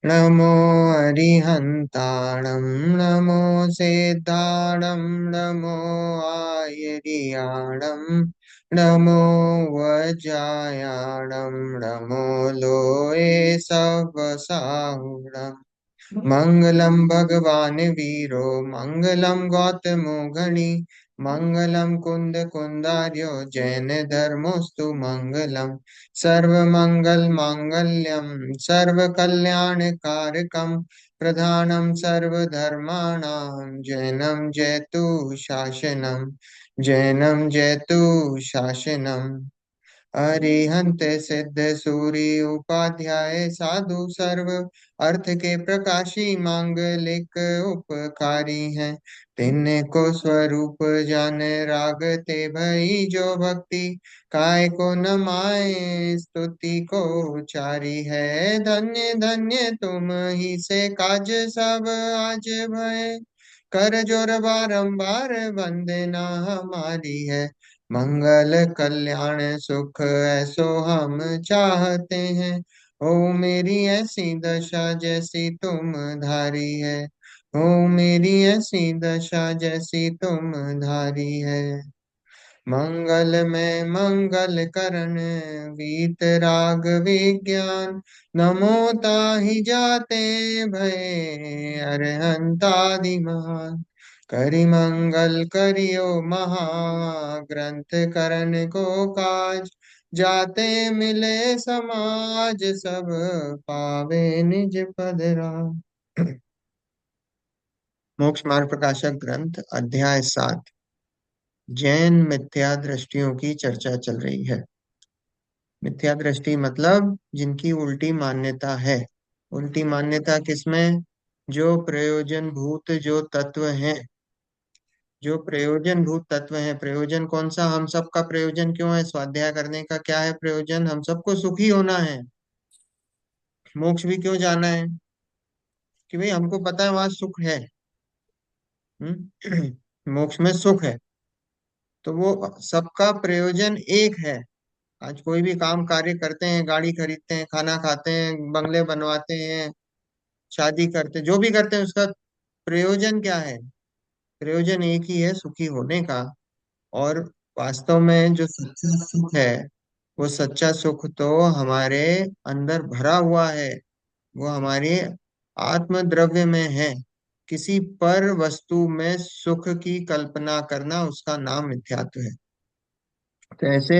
नमो अरिहन्ताणं नमो सिद्धाणं नमो आयर्याणं नमो वज्रायाणं नमो लोये सवसाहुणम् मंगलम भगवान वीरो मंगलम गौतमो गणी मंगलम कुंद कुंदार्यो जैन धर्मोस्तु मंगलम सर्व मंगल मांगल्यम सर्व कल्याण कारकम प्रधानम सर्व धर्माणाम जैनम जयतु शासनम जैनम जयतु शासनम अरिहंत सिद्ध सूरि उपाध्याय साधु सर्व अर्थ के प्रकाशी मांगलिक उपकारी हैं। तिन्हीं को स्वरूप जान रागते भई जो भक्ति काय को न माए स्तुति को उचारी है। धन्य धन्य तुम ही से काज सब आज भय कर जोर बारंबार वंदना हमारी है। मंगल कल्याण सुख ऐसो हम चाहते हैं। हो मेरी ऐसी दशा जैसी तुम धारी है। हो मेरी ऐसी दशा जैसी तुम धारी है। मंगल में मंगल करण वीत राग विज्ञान नमो ताहि जाते भय अरहंतादि महान करि मंगल करियो महाग्रंथ करण को काज जाते मिले समाज सब पावे निज पद राम। मोक्ष मार्ग प्रकाशक ग्रंथ अध्याय 7 जैन मिथ्या दृष्टियों की चर्चा चल रही है। मिथ्या दृष्टि मतलब जिनकी उल्टी मान्यता है। उल्टी मान्यता किसमें? जो प्रयोजन भूत जो तत्व हैं, जो प्रयोजन भूत तत्व है। प्रयोजन कौन सा? हम सबका प्रयोजन क्यों है? स्वाध्याय करने का क्या है प्रयोजन? हम सबको सुखी होना है। मोक्ष भी क्यों जाना है? कि भाई हमको पता है वहां सुख है। मोक्ष में सुख है, तो वो सबका प्रयोजन एक है। आज कोई भी काम कार्य करते हैं, गाड़ी खरीदते हैं, खाना खाते हैं, बंगले बनवाते हैं, शादी करते हैं, जो भी करते हैं, उसका प्रयोजन क्या है? प्रयोजन एक ही है, सुखी होने का। और वास्तव में जो सच्चा सुख है, वो सच्चा सुख तो हमारे अंदर भरा हुआ है। वो हमारे आत्म द्रव्य में है। किसी पर वस्तु में सुख की कल्पना करना, उसका नाम मिथ्यात्व है। तो ऐसे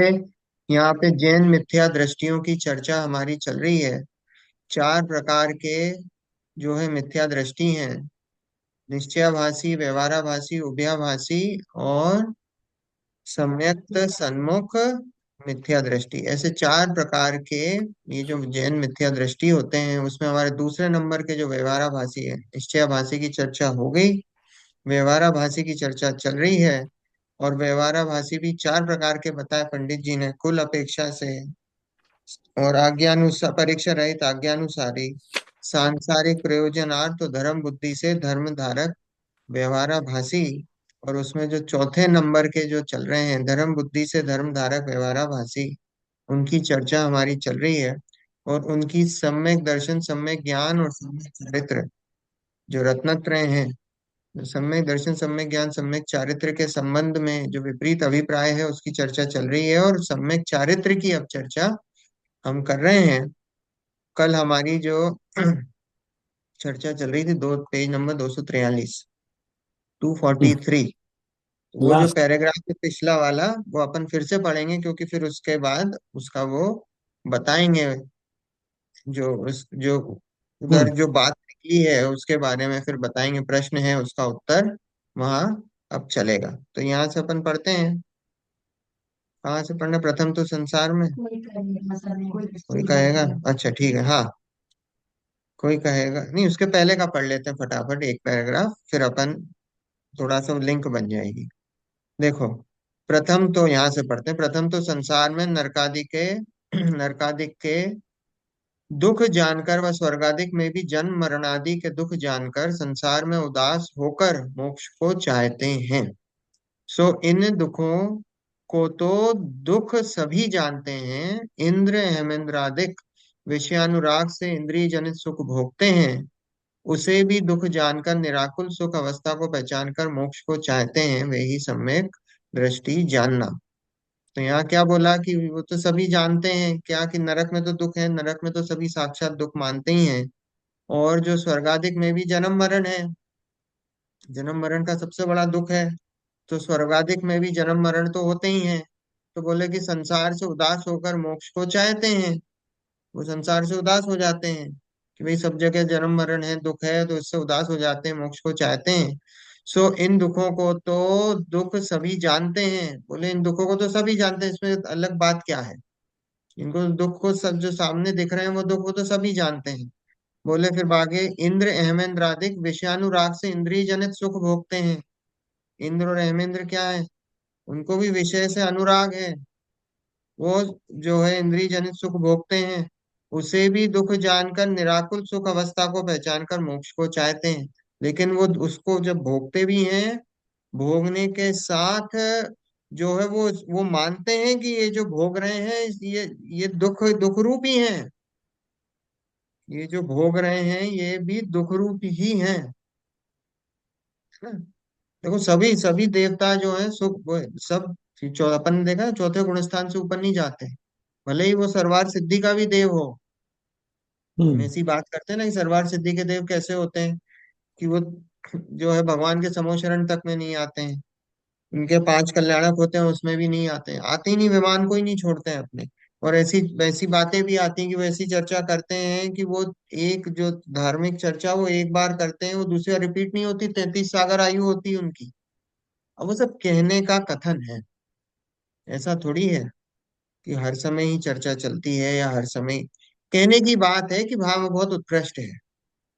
यहाँ पे जैन मिथ्या दृष्टियों की चर्चा हमारी चल रही है। 4 प्रकार के जो है मिथ्या दृष्टि हैं। निश्चयाभासी, व्यवहाराभासी, उभयाभासी और सम्यक सन्मुख मिथ्या दृष्टि। ऐसे 4 प्रकार के ये जो जैन मिथ्या दृष्टि होते हैं, उसमें हमारे दूसरे नंबर के जो व्यवहाराभासी है, निश्चयाभासी की चर्चा हो गई, व्यवहाराभासी की चर्चा चल रही है। और व्यवहाराभासी भी 4 प्रकार के बताए पंडित जी ने कुल अपेक्षा से। और आज्ञानुसार, परीक्षा रहित आज्ञानुसारी, सांसारिक प्रयोजनार्थ तो धर्म बुद्धि से धर्म धारक व्यवहाराभासी। और उसमें जो चौथे नंबर के जो चल रहे हैं, धर्म बुद्धि से धर्म धारक व्यवहाराभासी, उनकी चर्चा हमारी चल रही है। और उनकी सम्यक दर्शन, सम्यक ज्ञान और सम्यक चरित्र जो रत्नत्रय हैं, जो सम्यक दर्शन, सम्यक ज्ञान, सम्यक चारित्र के संबंध में जो विपरीत अभिप्राय है, उसकी चर्चा चल रही है। और सम्यक चारित्र की अब चर्चा हम कर रहे हैं। कल हमारी जो चर्चा चल रही थी, दो पेज नंबर 243, 243, वो जो लास्ट। पैराग्राफ है पिछला वाला, वो अपन फिर से पढ़ेंगे, क्योंकि फिर उसके बाद उसका वो बताएंगे। जो उधर हम्म। जो बात निकली है उसके बारे में फिर बताएंगे। प्रश्न है, उसका उत्तर वहां अब चलेगा। तो यहाँ से अपन पढ़ते हैं। कहाँ से पढ़ना? प्रथम तो संसार में कोई कहेगा? अच्छा ठीक है, हाँ। कोई कहेगा नहीं, उसके पहले का पढ़ लेते हैं फटाफट, एक पैराग्राफ, फिर अपन थोड़ा सा लिंक बन जाएगी। देखो, प्रथम तो यहाँ से पढ़ते हैं। प्रथम तो संसार में नरकादि के नरकादिक के दुख जानकर व स्वर्गादिक में भी जन्म मरणादि के दुख जानकर संसार में उदास होकर मोक्ष को चाहते हैं। सो इन दुखों को तो दुख सभी जानते हैं। इंद्र हेमेंद्रादिक विषयानुराग से इंद्रिय जनित सुख भोगते हैं, उसे भी दुख जानकर निराकुल सुख अवस्था को पहचान कर मोक्ष को चाहते हैं, वे ही सम्यक दृष्टि जानना। तो यहाँ क्या बोला कि वो तो सभी जानते हैं क्या कि नरक में तो दुख है, नरक में तो सभी साक्षात दुख मानते ही हैं। और जो स्वर्गादिक में भी जन्म मरण है, जन्म मरण का सबसे बड़ा दुख है, तो स्वर्गादिक में भी जन्म मरण तो होते ही हैं। तो बोले कि संसार से उदास होकर मोक्ष को चाहते हैं, वो संसार से उदास हो जाते हैं कि भाई सब जगह जन्म मरण है, दुख है, तो इससे उदास हो जाते हैं, मोक्ष को चाहते हैं। सो इन दुखों को तो दुख सभी जानते हैं। बोले इन दुखों को तो सभी जानते हैं, इसमें अलग बात क्या है। इनको दुख को सब जो सामने दिख रहे हैं वो दुख को तो सभी जानते हैं। बोले फिर आगे, इंद्र अहमेंद्रादिक विषयानुराग से इंद्रिय जनित सुख भोगते हैं। इंद्र और अहमेंद्र क्या है, उनको भी विषय से अनुराग है। वो जो है इंद्रिय जनित सुख भोगते हैं, उसे भी दुख जानकर निराकुल सुख अवस्था को पहचान कर मोक्ष को चाहते हैं। लेकिन वो उसको जब भोगते भी हैं, भोगने के साथ जो है वो मानते हैं कि ये जो भोग रहे हैं ये दुख दुख रूप ही है। ये जो भोग रहे हैं ये भी दुख रूप ही हैं, है ना। देखो सभी सभी देवता जो हैं सुख सब अपन ने देखा है, चौथे गुण स्थान से ऊपर नहीं जाते, भले ही वो सर्वार सिद्धि का भी देव हो। हम हम्म। ऐसी बात करते हैं ना कि सर्वार सिद्धि के देव कैसे होते हैं, कि वो जो है भगवान के समो शरण तक में नहीं आते हैं। उनके पांच कल्याणक होते हैं उसमें भी नहीं आते हैं, आते ही नहीं, विमान को ही नहीं छोड़ते हैं अपने। और ऐसी वैसी बातें भी आती हैं कि वो ऐसी चर्चा करते हैं कि वो एक जो धार्मिक चर्चा वो एक बार करते हैं, वो दूसरी बार रिपीट नहीं होती, 33 सागर आयु होती है उनकी। अब वो सब कहने का कथन है, ऐसा थोड़ी है कि हर समय ही चर्चा चलती है या हर समय कहने की बात है कि भाव बहुत उत्कृष्ट है।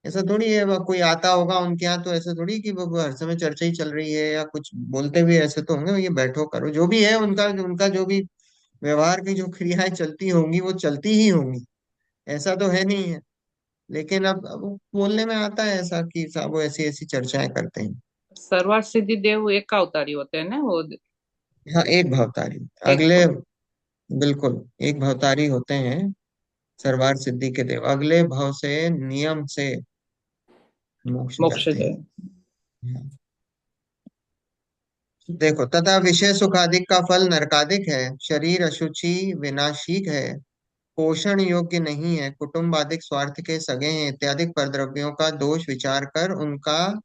ऐसा थोड़ी है, वह कोई आता होगा उनके यहाँ तो ऐसा थोड़ी कि वो हर समय चर्चा ही चल रही है या कुछ बोलते भी ऐसे तो होंगे, ये बैठो करो जो भी है उनका उनका जो भी व्यवहार की जो क्रियाएं चलती होंगी वो चलती ही होंगी, ऐसा तो है नहीं है। लेकिन अब वो बोलने में आता है ऐसा कि साहब वो ऐसी ऐसी चर्चाएं करते हैं। सर्वार सिद्धि देव एक अवतारी होते हैं ना वो। हाँ एक भवतारी, एक अगले, भव- बिल्कुल एक भवतारी होते हैं सर्वार सिद्धि के देव, अगले भव से नियम से मोक्ष मोक्ष जाते देव। हैं। देखो, तथा विषय सुखादिक का फल नरकादिक है, शरीर अशुचि विनाशिक है, पोषण योग्य नहीं है, कुटुंब आदिक स्वार्थ के सगे हैं इत्यादि परद्रव्यों का दोष विचार कर उनका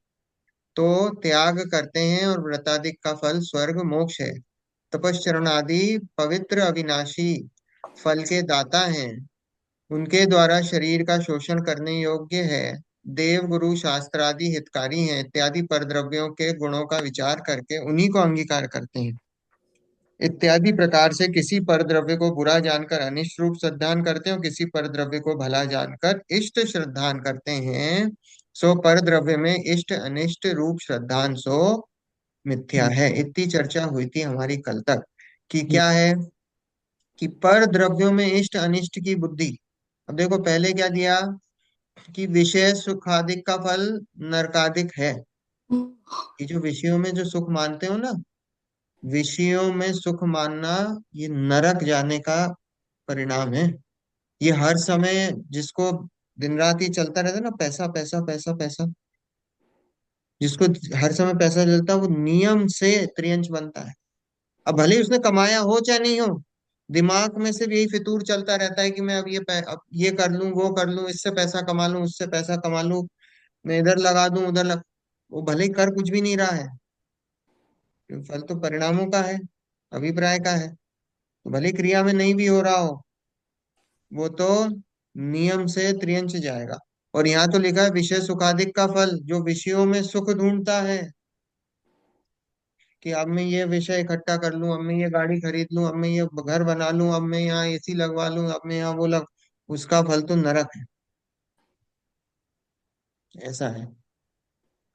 तो त्याग करते हैं, और व्रतादिक का फल स्वर्ग मोक्ष है। तपश्चरण आदि पवित्र अविनाशी फल के दाता हैं, उनके द्वारा शरीर का शोषण करने योग्य है, देव गुरु शास्त्रादि हितकारी हैं इत्यादि परद्रव्यों के गुणों का विचार करके उन्हीं को अंगीकार करते हैं। इत्यादि प्रकार से किसी पर द्रव्य को बुरा जानकर अनिष्ट रूप श्रद्धान करते हैं और किसी पर द्रव्य को भला जानकर इष्ट श्रद्धान करते हैं। सो पर द्रव्य में इष्ट अनिष्ट रूप श्रद्धान सो मिथ्या हम्म। है। इतनी चर्चा हुई थी हमारी कल तक कि हम्म। क्या है, कि पर द्रव्यों में इष्ट अनिष्ट की बुद्धि। अब देखो पहले क्या दिया, कि विषय सुखादिक का फल नरकादिक है। ये जो विषयों में जो सुख मानते हो ना, विषयों में सुख मानना ये नरक जाने का परिणाम है। ये हर समय जिसको दिन रात ही चलता रहता है ना, पैसा पैसा पैसा पैसा, जिसको हर समय पैसा चलता है वो नियम से त्रियंच बनता है। अब भले ही उसने कमाया हो चाहे नहीं हो, दिमाग में सिर्फ यही फितूर चलता रहता है कि मैं अब ये कर लूं वो कर लूं, इससे पैसा कमा लूं उससे पैसा कमा लूं, मैं इधर लगा दूं उधर वो भले ही कर कुछ भी नहीं रहा है, फल तो परिणामों का है, अभिप्राय का है। तो भले ही क्रिया में नहीं भी हो रहा हो, वो तो नियम से त्रियंच जाएगा। और यहाँ तो लिखा है विषय सुखादिक का फल, जो विषयों में सुख ढूंढता है कि अब मैं ये विषय इकट्ठा कर लूं, अब मैं ये गाड़ी खरीद लूं, अब मैं ये घर बना लूं, अब मैं यहाँ एसी लगवा लूं, अब मैं यहाँ वो लग, उसका फल तो नरक है। ऐसा है,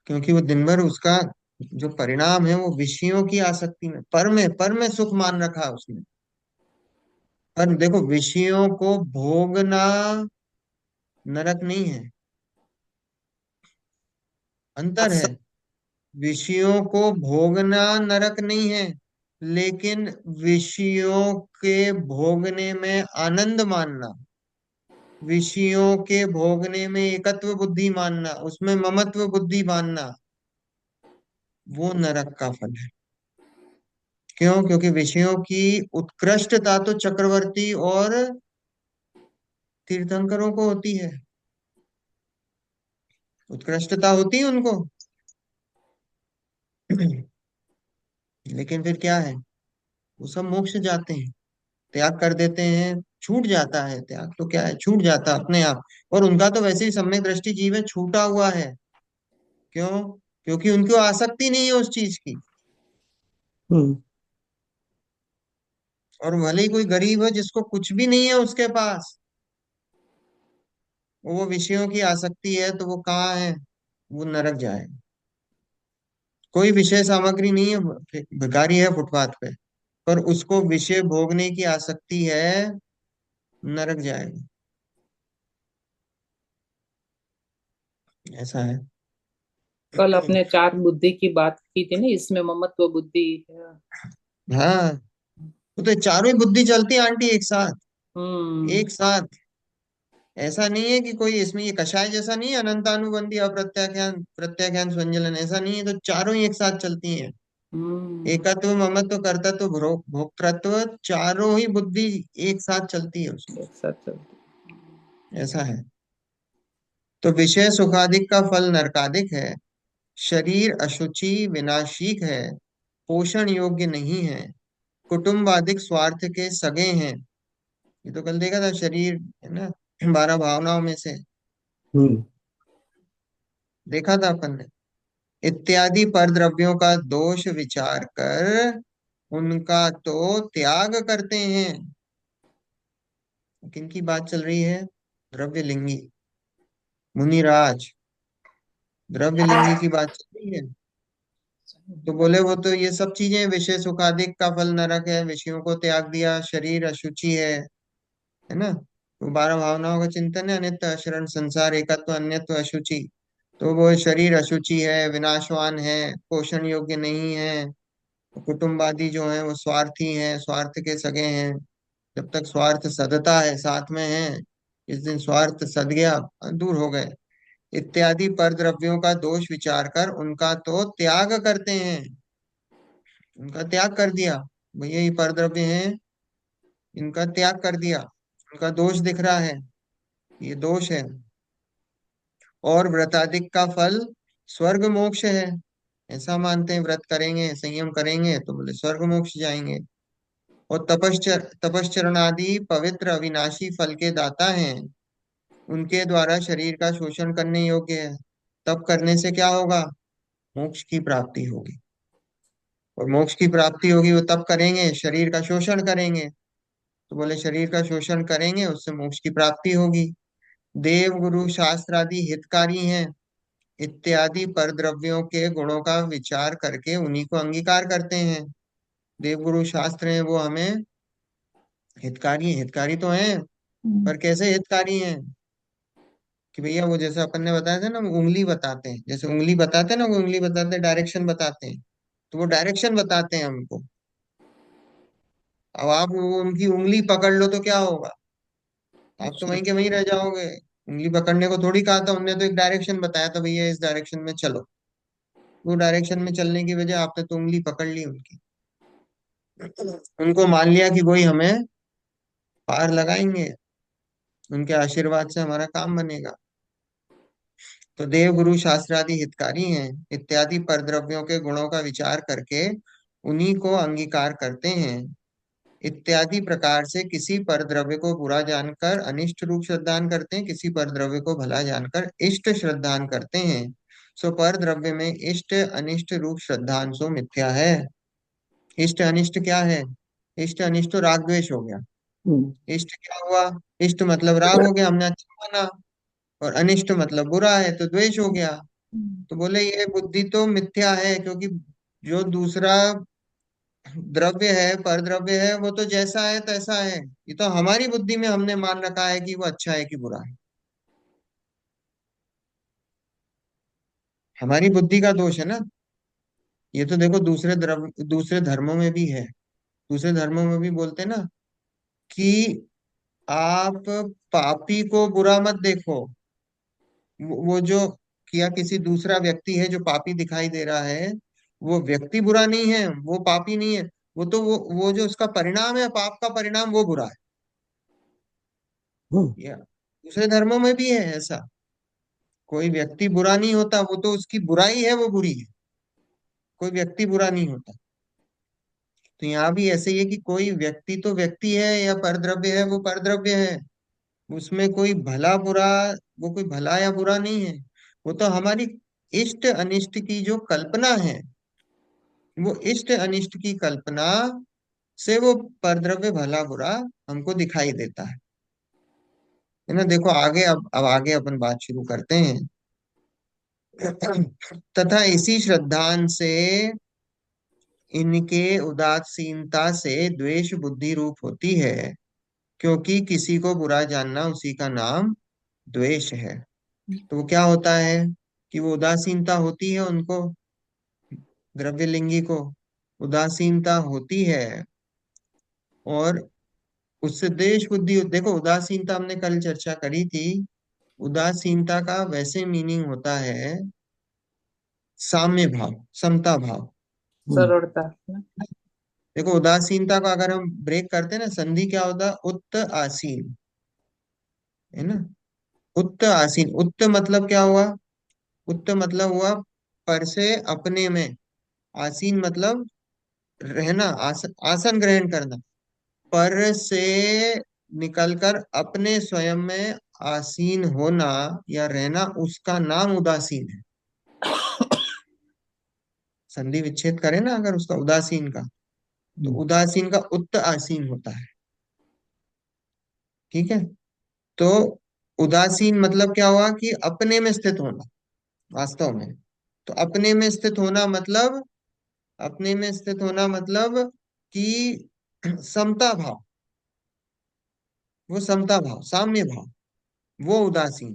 क्योंकि वो दिन भर उसका जो परिणाम है वो विषयों की आसक्ति में, पर में सुख मान रखा है उसने। पर देखो विषयों को भोगना नरक नहीं है, अंतर है। अस- विषयों को भोगना नरक नहीं है, लेकिन विषयों के भोगने में आनंद मानना, विषयों के भोगने में एकत्व बुद्धि मानना, उसमें ममत्व बुद्धि मानना, वो नरक का फल है। क्यों? क्योंकि विषयों की उत्कृष्टता तो चक्रवर्ती और तीर्थंकरों को होती है, उत्कृष्टता होती है उनको। लेकिन फिर क्या है, वो सब मोक्ष जाते हैं, त्याग कर देते हैं, छूट जाता है। त्याग तो क्या है, छूट जाता है अपने आप। और उनका तो वैसे ही सम्यक दृष्टि जीव है, छूटा हुआ है। क्यों? क्योंकि उनको आसक्ति नहीं है उस चीज की। हम्म। और भले ही कोई गरीब है जिसको कुछ भी नहीं है उसके पास, वो विषयों की आसक्ति है, तो वो कहाँ है, वो नरक जाए। कोई विषय सामग्री नहीं है, भिखारी है फुटपाथ पे, पर उसको विषय भोगने की आसक्ति है, नरक जाएगा। ऐसा है। कल अपने चार बुद्धि की बात की थी ना, इसमें ममत्व बुद्धि है। हाँ, वो तो चारों ही बुद्धि चलती है आंटी एक साथ, हम्म। एक साथ। ऐसा नहीं है कि कोई इसमें ये कषाय जैसा नहीं है, अनंतानुबंधी अप्रत्याख्यान प्रत्याख्यान स्वंजलन, ऐसा नहीं है। तो चारों ही एक साथ चलती हैं। हम्म। एकत्व, ममत्व, कर्तृत्व, भोक्तृत्व, चारों ही बुद्धि एक साथ चलती है उसमें। एक साथ चलते। ऐसा है। तो विषय सुखादिक का फल नरकादिक है। शरीर अशुचि विनाशिक है, पोषण योग्य नहीं है, कुटुंबादिक स्वार्थ के सगे हैं। ये तो कल देखा था, शरीर है ना, 12 भावनाओं में से हम्म। देखा था अपन ने। इत्यादि पर द्रव्यों का दोष विचार कर उनका तो त्याग करते हैं। किनकी बात चल रही है? द्रव्य लिंगी, मुनिराज, द्रव्य लिंगी की बात चल रही है। तो बोले वो तो ये सब चीजें, विषय सुखादिक का फल नरक है, विषयों को त्याग दिया, शरीर अशुचि है ना। तो 12 भावनाओं का चिंतन है, अनित्य अशरण संसार एकत्व अन्यत्व अशुचि। तो वो शरीर अशुचि है, विनाशवान है, पोषण योग्य नहीं है, कुटुंबादि जो है वो स्वार्थी हैं, स्वार्थ के सगे हैं। जब तक स्वार्थ सदता है, साथ में है, इस दिन स्वार्थ सद गया, दूर हो गए। इत्यादि पर द्रव्यों का दोष विचार कर उनका तो त्याग करते हैं, उनका त्याग कर दिया। भैया ये पर द्रव्य हैं, इनका त्याग कर दिया, उनका दोष दिख रहा है, ये दोष है। और व्रताधिक का फल स्वर्ग मोक्ष है। ऐसा मानते हैं, व्रत करेंगे, संयम करेंगे तो बोले स्वर्ग मोक्ष जाएंगे। और तपश्चरण आदि पवित्र अविनाशी फल के दाता हैं, उनके द्वारा शरीर का शोषण करने योग्य है। तप करने से क्या होगा? मोक्ष की प्राप्ति होगी। और मोक्ष की प्राप्ति होगी, वो तप करेंगे, शरीर का शोषण करेंगे, तो बोले शरीर का शोषण करेंगे उससे मोक्ष की प्राप्ति होगी। देव गुरु शास्त्र आदि हितकारी हैं, इत्यादि पर द्रव्यों के गुणों का विचार करके उन्हीं को अंगीकार करते हैं। देवगुरु शास्त्र हैं, वो हमें हितकारी हैं, हितकारी तो हैं, पर कैसे हितकारी हैं? कि भैया वो जैसे अपन ने बताया था ना, वो उंगली बताते हैं, जैसे उंगली बताते हैं ना, वो उंगली बताते हैं, डायरेक्शन बताते हैं। तो वो डायरेक्शन बताते हैं हमको। अब आप वो उनकी उंगली पकड़ लो तो क्या होगा? आप तो अच्छा। वहीं के वहीं रह जाओगे। उंगली पकड़ने को थोड़ी कहा था, उनने तो एक डायरेक्शन बताया था, भैया इस डायरेक्शन में चलो। वो डायरेक्शन में चलने की वजह आपने तो उंगली पकड़ ली उनकी। उनको मान लिया कि वही हमें पार लगाएंगे, उनके आशीर्वाद से हमारा काम बनेगा। तो देव गुरु शास्त्रादि हितकारी हैं, इत्यादि पर द्रव्यों के गुणों का विचार करके उन्हीं को अंगीकार करते हैं। इत्यादि प्रकार से किसी पर द्रव्य को बुरा जानकर अनिष्ट रूप श्रद्धान करते हैं, किसी पर द्रव्य को भला जानकर इष्ट श्रद्धान करते हैं। सो पर द्रव्य में इष्ट अनिष्ट रूप श्रद्धान सो मिथ्या है। इष्ट अनिष्ट क्या है? इष्ट अनिष्ट तो राग द्वेष हो गया। हम्म। इष्ट क्या हुआ? इष्ट मतलब राग हो गया, हमने अच्छा माना। और अनिष्ट मतलब बुरा है, तो द्वेष हो गया। तो बोले ये बुद्धि तो मिथ्या है, क्योंकि जो दूसरा द्रव्य है, पर द्रव्य है, वो तो जैसा है तैसा है। ये तो हमारी बुद्धि में हमने मान रखा है कि वो अच्छा है कि बुरा है। हमारी बुद्धि का दोष है ना। ये तो देखो दूसरे दूसरे धर्मों में भी है। दूसरे धर्मों में भी बोलते हैं ना कि आप पापी को बुरा मत देखो। वो जो किया किसी दूसरा व्यक्ति है जो पापी दिखाई दे रहा है, वो व्यक्ति बुरा नहीं है, वो पापी नहीं है। वो तो वो जो उसका परिणाम है, पाप का परिणाम, वो बुरा है। हम्म। या दूसरे धर्मों में भी है ऐसा। कोई व्यक्ति बुरा नहीं होता, वो तो उसकी बुराई है, वो बुरी है। कोई व्यक्ति बुरा नहीं होता। तो यहाँ भी ऐसे ही है कि कोई व्यक्ति तो व्यक्ति है, या परद्रव्य है वो परद्रव्य है। उसमें कोई भला बुरा, वो कोई भला या बुरा नहीं है। वो तो हमारी इष्ट अनिष्ट की जो कल्पना है, वो इष्ट अनिष्ट की कल्पना से वो परद्रव्य भला बुरा हमको दिखाई देता है ना। देखो आगे, अब आगे अपन बात शुरू करते हैं। तथा इसी श्रद्धान से इनके उदासीनता से द्वेष बुद्धि रूप होती है, क्योंकि किसी को बुरा जानना उसी का नाम द्वेष है। तो वो क्या होता है कि वो उदासीनता होती है उनको, द्रव्यलिंगी को उदासीनता होती है। और उससे द्वेष बुद्धि, देखो उदासीनता हमने कल चर्चा करी थी। उदासीनता का वैसे मीनिंग होता है साम्य भाव, समता भाव। हम्म। सरलता ना। देखो उदासीनता को अगर हम ब्रेक करते हैं ना, संधि क्या होता है? उत्त आसीन, है ना। उत्त आसीन, उत्त मतलब क्या हुआ? उत्त मतलब हुआ पर से अपने में, आसीन मतलब रहना, आसन ग्रहण करना। पर से निकलकर अपने स्वयं में आसीन होना या रहना, उसका नाम उदासीन है। संधि विच्छेद करें ना अगर उसका, उदासीन का, तो हम्म। उदासीन का उत्त आसीन होता है। ठीक है। तो उदासीन मतलब क्या हुआ कि अपने में स्थित होना, वास्तव में। तो अपने में स्थित होना मतलब, अपने में स्थित होना मतलब कि समता भाव, वो समता भाव, साम्य भाव, वो उदासीन।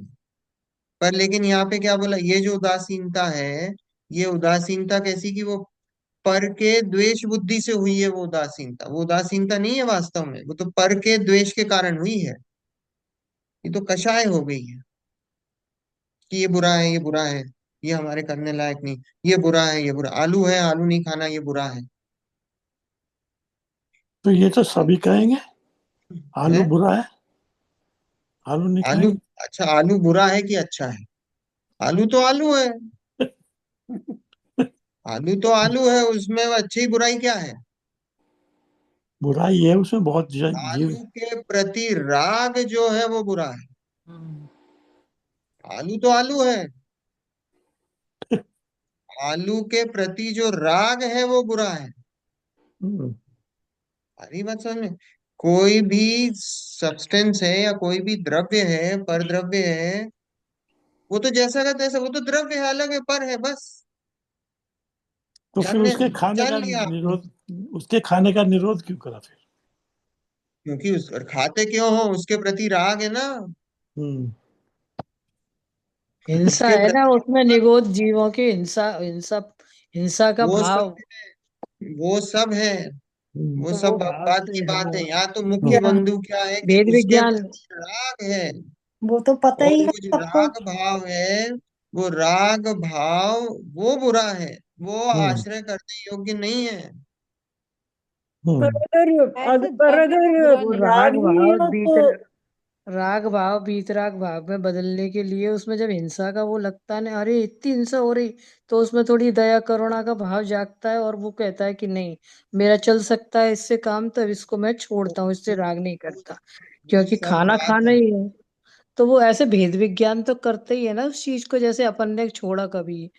पर लेकिन यहाँ पे क्या बोला, ये जो उदासीनता है, ये उदासीनता कैसी कि वो पर के द्वेष बुद्धि से हुई है। वो उदासीनता नहीं है वास्तव में, वो तो पर के द्वेष के कारण हुई है। ये तो कषाय हो गई है कि ये बुरा है, ये बुरा है, ये हमारे करने लायक नहीं, ये बुरा है, ये बुरा, आलू है, आलू नहीं खाना, ये बुरा तो ये तो सभी कहेंगे है। आलू बुरा है, आलू नहीं आलू, खाएंगे। अच्छा आलू बुरा है कि अच्छा है? आलू तो आलू है। आलू तो आलू है, उसमें अच्छी बुराई क्या है? बुराई है उसमें बहुत जीव। आलू के प्रति राग जो है वो बुरा है। हम्म। आलू तो आलू है। आलू के प्रति जो राग है वो बुरा है। हम्म। हरी बात समझ में। कोई भी सब्सटेंस है या कोई भी द्रव्य है, पर द्रव्य है, वो तो जैसा का तैसा, वो तो द्रव्य है, अलग है, पर है, बस। तो फिर जानने, उसके खाने जान का लिया आपने। निरोध, उसके खाने का निरोध क्यों करा फिर? क्योंकि उस, और खाते क्यों हो? उसके प्रति राग है ना। हम्म। हिंसा उसके है ना प्रति उसमें, निगोद जीवों की हिंसा, हिंसा, हिंसा का वो सब, भाव। वो सब है। हम्म। वो तो वो सब भाव बात से की बात है। हाँ। यहाँ तो मुख्य हम्म। क्या बिंदु क्या है कि भेद उसके विज्ञान, प्रति राग है। वो तो पता और ही है वो जो सबको। राग भाव है, वो राग भाव, वो बुरा है। वो हम्म। आश्रय करने योग्य नहीं है। पर हम्म। अगर वो राग राग ही भाव है बीत, तो। राग भाव बीतराग भाव में बदलने के लिए उसमें जब हिंसा का वो लगता है, अरे इतनी हिंसा हो रही, तो उसमें थोड़ी दया करुणा का भाव जागता है और वो कहता है कि नहीं, मेरा चल सकता है इससे काम, तो इसको मैं वो, छोड़ता हूँ, इससे वो, राग नहीं करता, वो क्योंकि सब खाना बात खाना है। ही है। तो वो ऐसे भेद विज्ञान तो करते ही है ना उस चीज को, जैसे अपन ने छोड़ा कभी,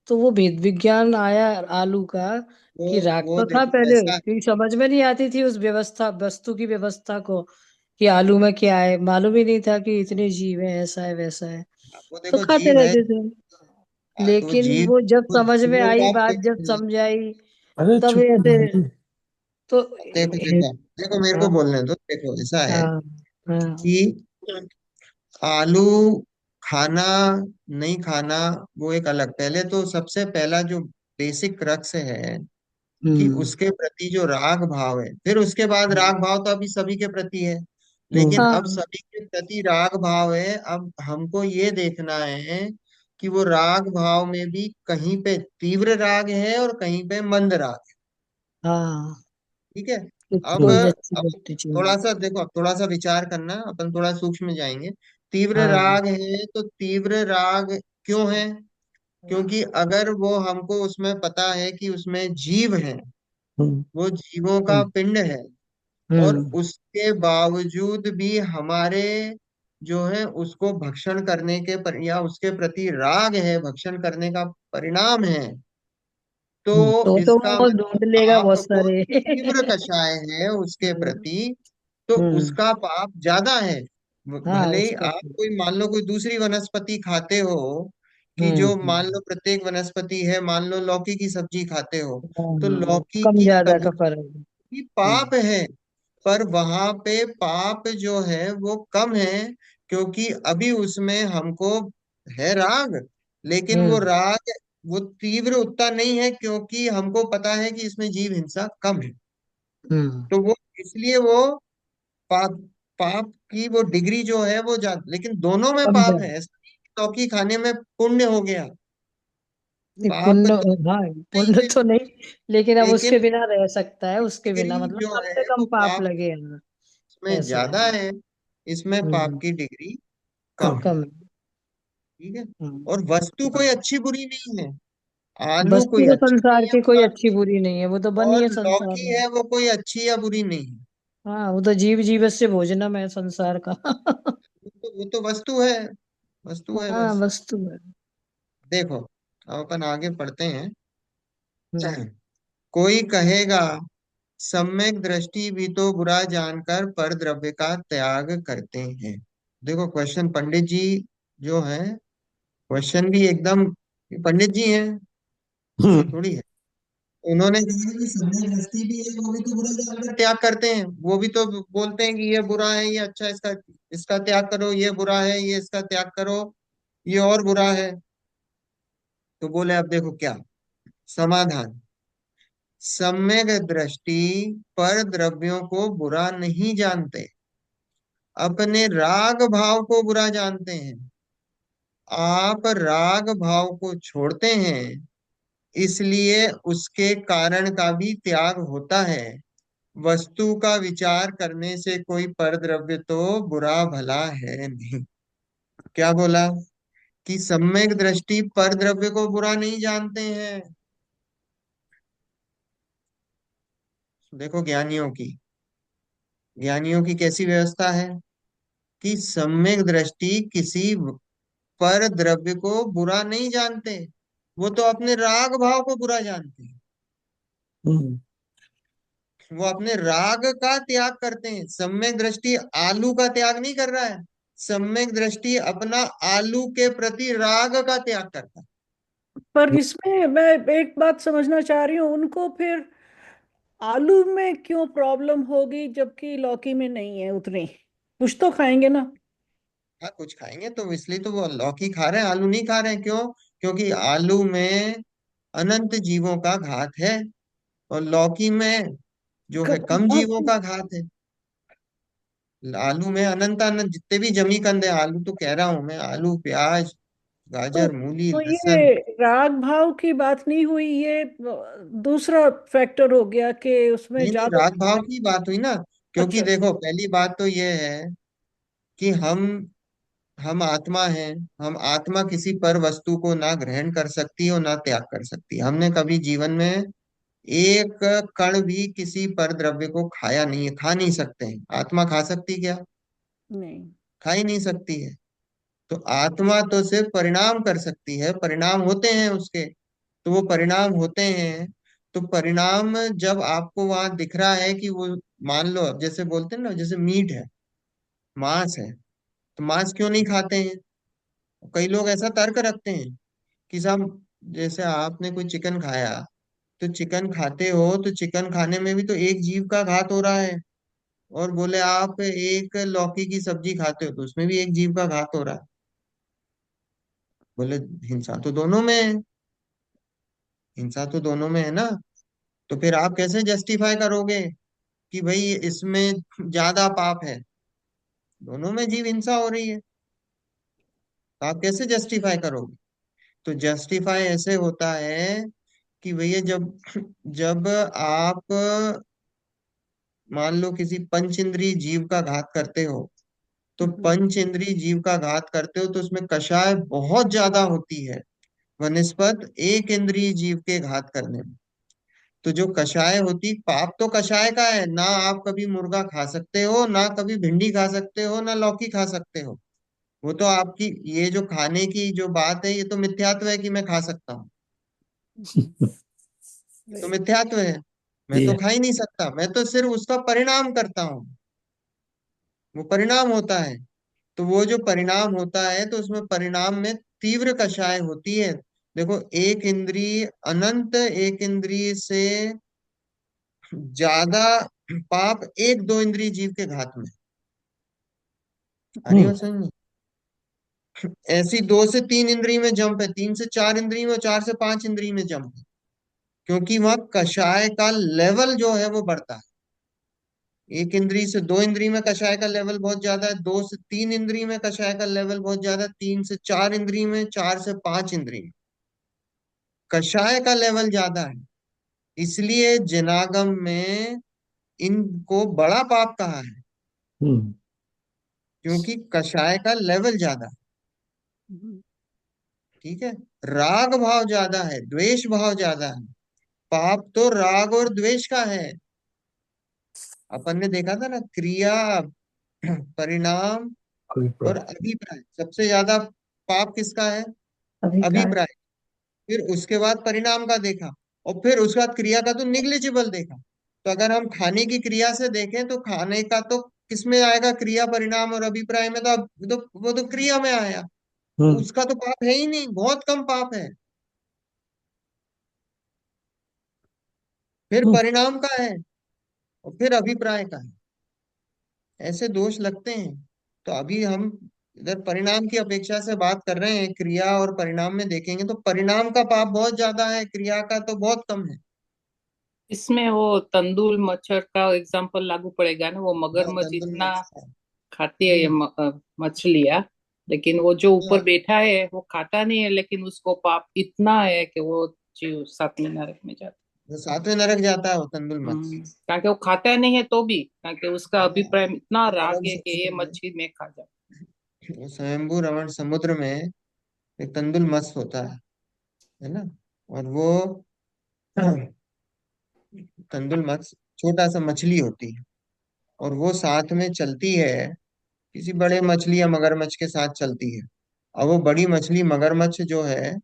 तो वो भेद विज्ञान आया आलू का, वो कि राग वो तो था देखो पहले, ऐसा कि समझ में नहीं आती थी उस व्यवस्था, वस्तु की व्यवस्था को, कि आलू में क्या है, मालूम ही नहीं था कि इतने जीव है, ऐसा है वैसा है, है, वो तो देखो खाते जीव है। रहते थे। हाँ, तो वो लेकिन जीव, वो जब वो समझ में जीवों आई का आप बात, जब देखो। समझ आई, अरे तब चुप ऐसे, नहीं। तो देखो देखो देखो, मेरे को हाँ बोलने दो। देखो ऐसा है हाँ हाँ। कि आलू खाना, नहीं खाना, वो एक अलग, पहले तो सबसे पहला जो बेसिक रक्स है कि हम्म। उसके प्रति जो राग भाव है, फिर उसके बाद राग भाव तो अभी सभी के प्रति है। लेकिन अब हाँ सभी के प्रति राग भाव है। अब हमको ये देखना है कि वो राग भाव में भी कहीं पे तीव्र राग है और कहीं पे मंद राग है। हाँ, ठीक है। अब कोई अच्छी अब व्यक्ति थोड़ा चाहिए। सा देखो, अब थोड़ा सा विचार करना, अपन थोड़ा सूक्ष्म जाएंगे। तीव्र हाँ राग है तो तीव्र राग क्यों है? क्योंकि अगर वो हमको उसमें पता है कि उसमें जीव है, हम्म, वो जीवों का हम्म पिंड है, और हम्म उसके बावजूद भी हमारे जो है उसको भक्षण करने के या उसके प्रति राग है, भक्षण करने का परिणाम है, तो तो इसका वो मतलब ढूंढ लेगा बहुत आपको सारे। तीव्र कषाय है उसके प्रति, तो हम्म। उसका पाप ज्यादा है। हाँ भले ही उसका आप तो। कोई मान लो कोई दूसरी वनस्पति खाते हो, कि जो मान हम्म। लो प्रत्येक वनस्पति है, मान लो लौकी की सब्जी खाते हो, तो हाँ, लौकी कम की ज्यादा का सब्जी फर्क है। भी पाप है, पर वहां पे पाप जो है वो कम है, क्योंकि अभी उसमें हमको है राग, लेकिन वो हम्म राग वो तीव्र उतना नहीं है, क्योंकि हमको पता है कि इसमें जीव हिंसा कम है। हम्म। तो वो इसलिए वो पाप पाप की वो डिग्री जो है वो ज्यादा, लेकिन दोनों में कम पाप है। ज्यादा। ऐसा नहीं कि लौकी खाने में पुण्य हो गया, नहीं, पाप पुण्य। तो हाँ, नहीं पुण्य है, तो नहीं, लेकिन अब लेकिन उसके बिना रह सकता है, उसके बिना डिग्री मतलब जो कम है से कम वो पाप पाप लगे हैं। में ऐसे है। ज्यादा है, इसमें पाप हम्म। की डिग्री कम कम। है। कम है। ठीक है। और हम्म। वस्तु कोई अच्छी बुरी नहीं है, आलू वस्तु कोई तो अच्छा संसार नहीं है, की कोई बुरा अच्छी नहीं है, बुरी नहीं है, वो तो बनी और है संसार लौकी में। है वो कोई अच्छी या बुरी नहीं है। हाँ, वो तो जीव जीवस्य भोजनम है संसार का। वो तो वस्तु है, वस्तु है हाँ बस। वस्तु है। देखो, अब अपन आगे पढ़ते हैं। हम्म। कोई कहेगा सम्यक दृष्टि भी तो बुरा जानकर पर द्रव्य का त्याग करते हैं। देखो क्वेश्चन पंडित जी जो है, क्वेश्चन भी एकदम, पंडित जी हैं, ऐसा हम्म, थोड़ी है। उन्होंने कहा कि सम्यक दृष्टि भी है, वो भी तो बुरा जानकर त्याग करते हैं, वो भी तो बोलते हैं कि ये बुरा है, ये अच्छा है, इसका इसका त्याग करो, ये बुरा है, ये इसका त्याग करो, ये और बुरा है। तो बोले अब देखो क्या समाधान। सम्यक दृष्टि पर द्रव्यों को बुरा नहीं जानते, अपने राग भाव को बुरा जानते हैं। आप राग भाव को छोड़ते हैं, इसलिए उसके कारण का भी त्याग होता है। वस्तु का विचार करने से कोई परद्रव्य तो बुरा भला है नहीं। क्या बोला? कि सम्यक दृष्टि परद्रव्य को बुरा नहीं जानते हैं। देखो ज्ञानियों की कैसी व्यवस्था है, कि सम्यक दृष्टि किसी पर द्रव्य को बुरा नहीं जानते, वो तो अपने राग भाव को बुरा जानते हैं। हम्म, वो अपने राग का त्याग करते हैं। सम्यक दृष्टि आलू का त्याग नहीं कर रहा है, सम्यक दृष्टि अपना आलू के प्रति राग का त्याग करता है। पर इसमें मैं एक बात समझना चाह रही हूँ, उनको फिर आलू में क्यों प्रॉब्लम होगी जबकि लौकी में नहीं है उतनी? कुछ तो खाएंगे ना। हाँ कुछ खाएंगे, तो इसलिए तो वो लौकी खा रहे हैं, आलू नहीं खा रहे हैं। क्यों? क्योंकि आलू में अनंत जीवों का घात है, और लौकी में जो है कम हाँ, जीवों का घात है। आलू में अनंत अनंत जितने भी जमी कंद है, आलू तो कह रहा हूं मैं, आलू प्याज तो गाजर मूली तो लहसुन। ये राग भाव की बात नहीं हुई, ये दूसरा फैक्टर हो गया कि उसमें नहीं नहीं, ज्यादा। राग भाव की बात हुई ना। क्योंकि अच्छा। देखो पहली बात तो ये है कि हम आत्मा हैं। हम आत्मा किसी पर वस्तु को ना ग्रहण कर सकती और ना त्याग कर सकती। हमने कभी जीवन में एक कण भी किसी पर द्रव्य को खाया नहीं है, खा नहीं सकते हैं। आत्मा खा सकती क्या? नहीं। खा ही नहीं सकती है। तो आत्मा तो सिर्फ परिणाम कर सकती है, परिणाम होते हैं उसके। तो वो परिणाम होते हैं, तो परिणाम जब आपको वहां दिख रहा है कि वो, मान लो अब जैसे बोलते हैं ना, जैसे मीट है, मांस है, तो मांस क्यों नहीं खाते हैं? कई लोग ऐसा तर्क रखते हैं कि साहब जैसे आपने कोई चिकन खाया, तो चिकन खाते हो तो चिकन खाने में भी तो एक जीव का घात हो रहा है, और बोले आप एक लौकी की सब्जी खाते हो तो उसमें भी एक जीव का घात हो रहा है। बोले हिंसा तो दोनों में है, हिंसा तो दोनों में है ना। तो फिर आप कैसे जस्टिफाई करोगे कि भाई इसमें ज्यादा पाप है? दोनों में जीव हिंसा हो रही है, तो आप कैसे जस्टिफाई करोगे? तो जस्टिफाई ऐसे होता है कि भैया जब जब आप मान लो किसी पंच इंद्रिय जीव का घात करते हो, तो पंच इंद्रिय जीव का घात करते हो तो उसमें कषाय बहुत ज्यादा होती है वनिस्पत एक इंद्रिय जीव के घात करने में। तो जो कषाय होती, पाप तो कषाय का है ना, आप कभी मुर्गा खा सकते हो, ना कभी भिंडी खा सकते हो, ना लौकी खा सकते हो। वो तो आपकी ये जो खाने की जो बात है, ये तो मिथ्यात्व है कि मैं खा सकता हूँ, तो मिथ्यात्व है। मैं तो ये खा ही नहीं सकता, मैं तो सिर्फ उसका परिणाम करता हूँ, वो परिणाम होता है। तो वो जो परिणाम होता है तो उसमें परिणाम में तीव्र कषाय होती है। देखो, एक इंद्रिय अनंत, एक इंद्रिय से ज्यादा पाप एक दो इंद्रिय जीव के घात में। अरे हम्म वो समझ नहीं, ऐसी दो से तीन इंद्रिय में जंप है, तीन से चार इंद्रिय में, चार से पांच इंद्रिय में जंप है, क्योंकि वहां कषाय का लेवल जो है वो बढ़ता है। एक इंद्रिय से दो इंद्रिय में कषाय का लेवल बहुत ज्यादा है, दो से तीन इंद्रिय में कषाय का लेवल बहुत ज्यादा है, तीन से चार इंद्रिय में, चार से पांच इंद्रिय में कषाय का लेवल ज्यादा है। इसलिए जिनागम में इनको बड़ा पाप कहा है, हम्म क्योंकि कषाय का लेवल ज्यादा है। ठीक है, राग भाव ज्यादा है, द्वेष भाव ज्यादा है। पाप तो राग और द्वेष का है। अपन ने देखा था ना, क्रिया, परिणाम और अभिप्राय। अभिप्राय, सबसे ज्यादा पाप किसका है? अभिप्राय। अभिप्राय। फिर उसके बाद परिणाम का देखा, और फिर उसके बाद क्रिया का तो निग्लिजिबल देखा। तो अगर हम खाने की क्रिया से देखें तो खाने का तो किसमें आएगा? क्रिया, परिणाम और अभिप्राय में। तो अब तो वो तो क्रिया में आया, तो हम्म उसका तो पाप है ही नहीं, बहुत कम पाप है। फिर हम्म परिणाम का है, और फिर अभिप्राय का है। ऐसे दोष लगते हैं। तो अभी हम इधर परिणाम की अपेक्षा से बात कर रहे हैं, क्रिया और परिणाम में देखेंगे तो परिणाम का पाप बहुत ज्यादा है, क्रिया का तो बहुत कम है। इसमें वो तंदूर मच्छर का एग्जांपल लागू पड़ेगा ना, वो हाँ, मगरमच्छ दंदुल इतना मत्स्य है। खाती है ये मछलियाँ, लेकिन वो जो ऊपर हाँ, बैठा है वो खाता नहीं है, लेकिन उसको पाप इतना है कि वो जीव सातवें नरक में जाता वो सातवें नरक जाता है वो तंदुल है। मत्स्य। कारण कि वो खाता नहीं है तो भी, कारण कि उसका हाँ, अभिप्राय में इतना राग रमण है कि ये समुद्र में, मच्छी में खा जाए। वो स्वयंभू रमण समुद्र में एक तंदुल मत्स्य होता है ना। और वो तंदुल मत्स्य छोटा सा मछली होती है, और वो साथ में चलती है, किसी बड़े मछली या मगरमच्छ के साथ चलती है। और वो बड़ी मछली मगरमच्छ जो है,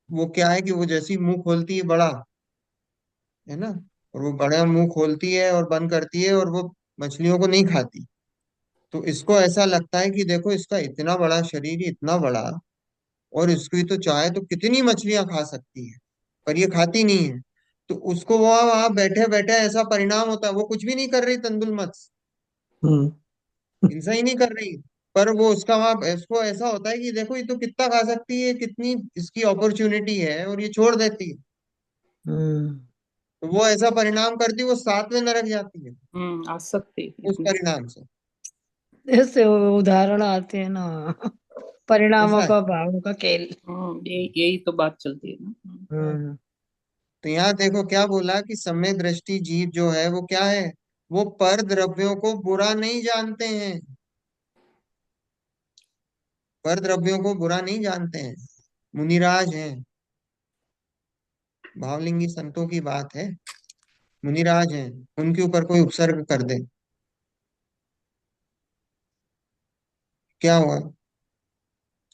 वो क्या है कि वो जैसी मुंह खोलती है बड़ा, है ना, और वो बड़ा मुंह खोलती है और बंद करती है, और वो मछलियों को नहीं खाती। तो इसको ऐसा लगता है कि देखो इसका इतना बड़ा शरीर, इतना बड़ा, और इसकी तो चाहे तो कितनी मछलियां खा सकती है, पर ये खाती नहीं है। तो उसको वहां वहां बैठे बैठे ऐसा परिणाम होता है, वो कुछ भी नहीं कर रही तंदुल मत्स्य, हम्म हिंसा ही नहीं कर रही, पर वो उसका वहां इसको ऐसा होता है कि देखो ये तो कितना खा सकती है, कितनी इसकी अपॉर्चुनिटी है, और ये छोड़ देती है। हम्म। तो वो ऐसा परिणाम करती है, वो सातवें नरक जाती है आ सकती है उस इतनी। परिणाम से। ऐसे उदाहरण आते हैं ना, परिणामों ऐसा है। का भावों का खेल। यही तो बात चलती है ना। हम्म। तो यहाँ देखो क्या बोला कि सम्यक दृष्टि जीव जो है वो क्या है? वो पर द्रव्यों को बुरा नहीं जानते हैं, पर द्रव्यों को बुरा नहीं जानते हैं। मुनिराज हैं, भावलिंगी संतों की बात है, मुनिराज हैं, उनके ऊपर कोई उपसर्ग कर दे, क्या हुआ?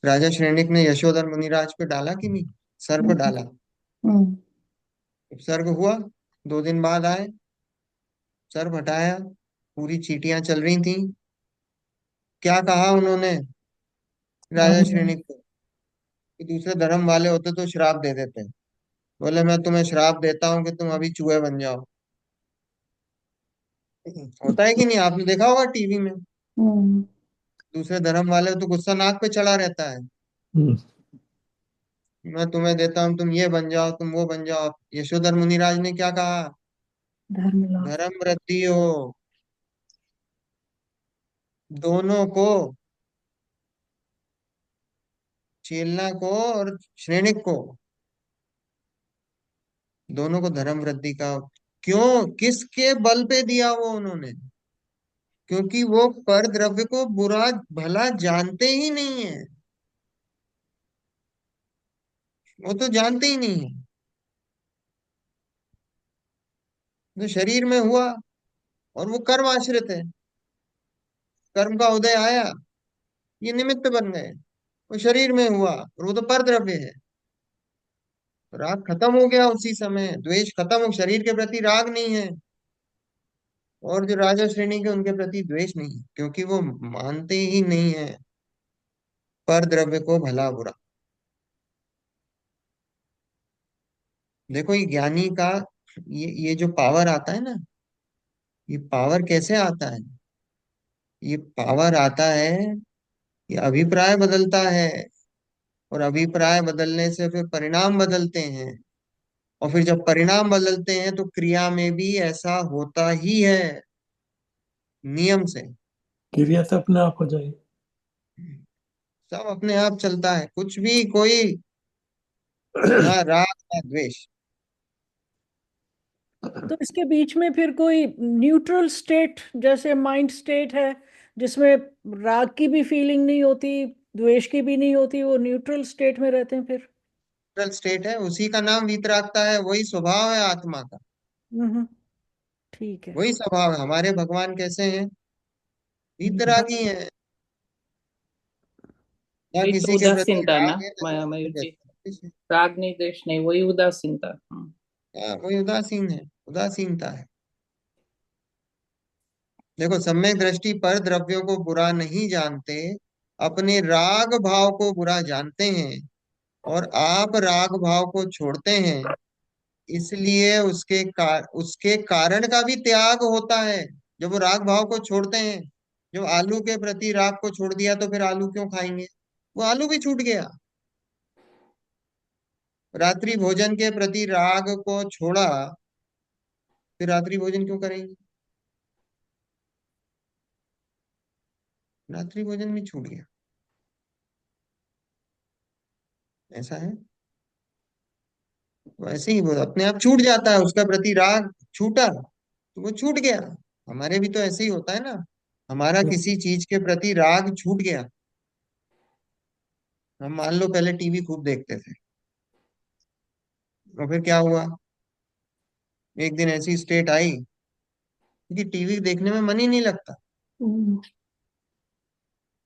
राजा श्रेणिक ने यशोधर मुनिराज पे डाला कि नहीं? सर पे डाला, हम्म। उपसर्ग हुआ। 2 दिन बाद आए, सर हटाया, पूरी चींटियां चल रही थी। क्या कहा उन्होंने राजा धर्म। श्रेणिक को? कि दूसरे धर्म वाले होते तो श्राप दे देते। बोले मैं तुम्हें श्राप देता हूँ कि तुम अभी चूहे बन जाओ। होता है कि नहीं? आपने देखा होगा टीवी में, हम्म। दूसरे धर्म वाले तो गुस्सा नाक पे चढ़ा रहता है। हम्म मैं तुम्हें देता हूँ, तुम ये बन जाओ, तुम वो बन जाओ। यशोधर मुनिराज ने क्या कहा? धर्म लाभ। धर्म वृद्धि हो, दोनों को, चेलना को और श्रेणिक को, दोनों को धर्म वृद्धि का, क्यों, किसके बल पे दिया वो उन्होंने? क्योंकि वो पर द्रव्य को बुरा भला जानते ही नहीं है। वो तो जानते ही नहीं है। तो शरीर में हुआ, और वो कर्म आश्रित है। कर्म का उदय आया, ये निमित्त बन गए। वो शरीर में हुआ, और वो तो पर द्रव्य है। तो राग खत्म हो गया उसी समय, द्वेष खत्म हो, शरीर के प्रति राग नहीं है। और जो राजा श्रेणी के, उनके प्रति द्वेष नहीं है, क्योंकि वो मानते ही नहीं है पर द्रव्य को भला बुरा। देखो ये ज्ञानी का, ये जो पावर आता है ना, ये पावर कैसे आता है? ये पावर आता है, ये अभिप्राय बदलता है, और अभिप्राय बदलने से फिर परिणाम बदलते हैं, और फिर जब परिणाम बदलते हैं तो क्रिया में भी ऐसा होता ही है, नियम से। क्रिया से अपने आप हो जाएगी। सब अपने आप चलता है, कुछ भी, कोई ना राग ना द्वेष। तो इसके बीच में फिर कोई न्यूट्रल स्टेट जैसे माइंड स्टेट है, जिसमें राग की भी फीलिंग नहीं होती, द्वेष की भी नहीं होती, वो न्यूट्रल स्टेट में रहते हैं फिर? न्यूट्रल स्टेट है, उसी का नाम वीतरागता है, वही स्वभाव है आत्मा का। हम्म। ठीक है। वही स्वभाव है। हमारे भगवान कैसे हैं? वीतरागी हैं। ना वही तो किसी के प्रति उदासीनता राग ना, है, ना किसी के मयूर जी। प्रति द्वेष है। राग नहीं, द्वेष नहीं, वही उदासीनता। हाँ, वही उदासीन है, उदासीनता है। देखो, सम्यक दृष्टि पर द्रव्यों को बुरा नहीं जानते, अपने राग भाव को बुरा जानते हैं। और आप राग भाव को छोड़ते हैं, इसलिए उसके कारण का भी त्याग होता है। जब वो राग भाव को छोड़ते हैं, जब आलू के प्रति राग को छोड़ दिया, तो फिर आलू क्यों खाएंगे? वो आलू भी छूट गया। रात्रि भोजन के प्रति राग को छोड़ा, फिर रात्रि भोजन क्यों करेंगे? रात्रि भोजन भी छूट गया। ऐसा है। वैसे ही वो अपने आप छूट जाता है, उसका प्रति राग छूटा तो वो छूट गया। हमारे भी तो ऐसे ही होता है ना। हमारा किसी चीज के प्रति राग छूट गया। हम मान लो पहले टीवी खूब देखते थे, और फिर क्या हुआ? एक दिन ऐसी स्टेट आई कि टीवी देखने में मन ही नहीं लगता। हम्म।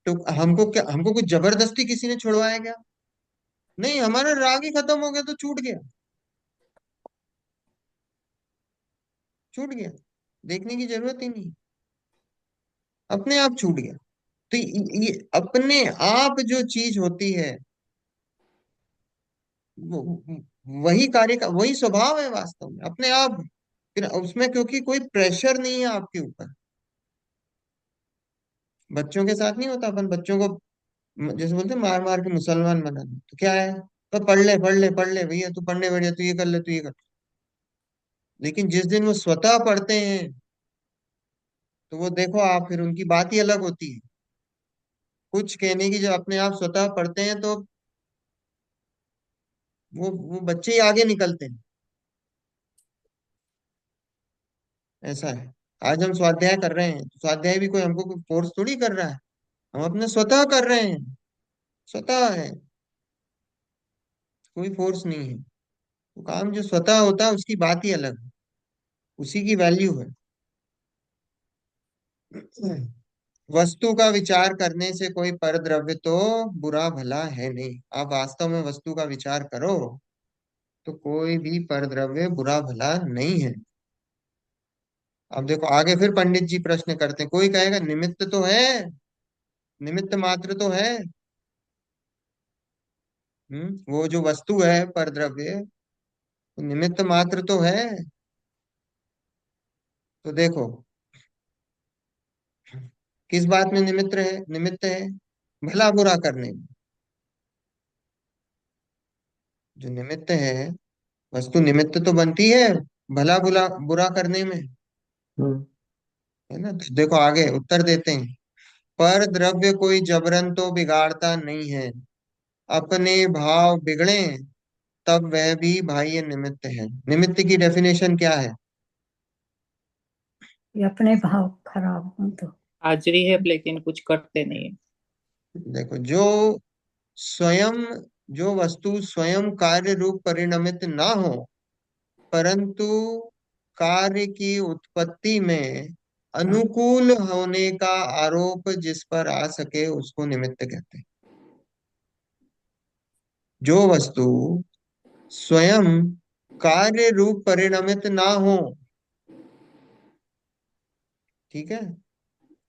तो हमको कुछ जबरदस्ती किसी ने छुड़वाया क्या? नहीं, हमारा राग ही खत्म हो गया, तो छूट गया। छूट गया, देखने की जरूरत ही नहीं, अपने आप छूट गया। तो ये अपने आप जो चीज होती है, वो- वही कार्य का वही स्वभाव है वास्तव में, अपने आप। फिर उसमें क्योंकि कोई प्रेशर नहीं है आपके ऊपर। बच्चों के साथ नहीं होता, अपन बच्चों को जैसे बोलते हैं, मार मार के मुसलमान बना दो, तो क्या है? तो पढ़ ले पढ़ ले पढ़ ले भैया, तू पढ़ने बैठ जा, तू ये कर ले, तू ये कर। लेकिन जिस दिन वो स्वतः पढ़ते हैं, तो वो देखो आप, फिर उनकी बात ही अलग होती है। कुछ कहने की, जब अपने आप स्वतः पढ़ते हैं, तो वो बच्चे ही आगे निकलते हैं। ऐसा है। आज हम स्वाध्याय कर रहे हैं, तो स्वाध्याय भी कोई हमको कोई फोर्स थोड़ी कर रहा है, हम अपने स्वतः कर रहे हैं। स्वतः है, कोई फोर्स नहीं है। तो काम जो स्वतः होता है, उसकी बात ही अलग है, उसी की वैल्यू है। वस्तु का विचार करने से कोई परद्रव्य तो बुरा भला है नहीं। आप वास्तव में वस्तु का विचार करो, तो कोई भी परद्रव्य बुरा भला नहीं है। अब देखो आगे फिर पंडित जी प्रश्न करते हैं। कोई कहेगा निमित्त तो है, निमित्त मात्र तो है। वो जो वस्तु है परद्रव्य, वो निमित्त मात्र तो है। तो देखो, किस बात में निमित्त है? भला बुरा करने में। जो निमित्त है, वस्तु निमित्त तो बनती है भला बुरा बुरा करने में, हम्म। है ना? तो देखो आगे उत्तर देते हैं। पर द्रव्य कोई जबरन तो बिगाड़ता नहीं है, अपने भाव बिगड़े तब वह भी बाह्य निमित्त है। निमित्त की डेफिनेशन क्या है? ये अपने भाव खराब हो तो। हाजिरी है लेकिन कुछ करते नहीं है। देखो, स्वयं जो वस्तु स्वयं कार्य रूप परिणमित ना हो, परंतु कार्य की उत्पत्ति में अनुकूल होने का आरोप जिस पर आ सके उसको निमित्त कहते हैं। जो वस्तु स्वयं कार्य रूप परिणमित ना हो, ठीक है,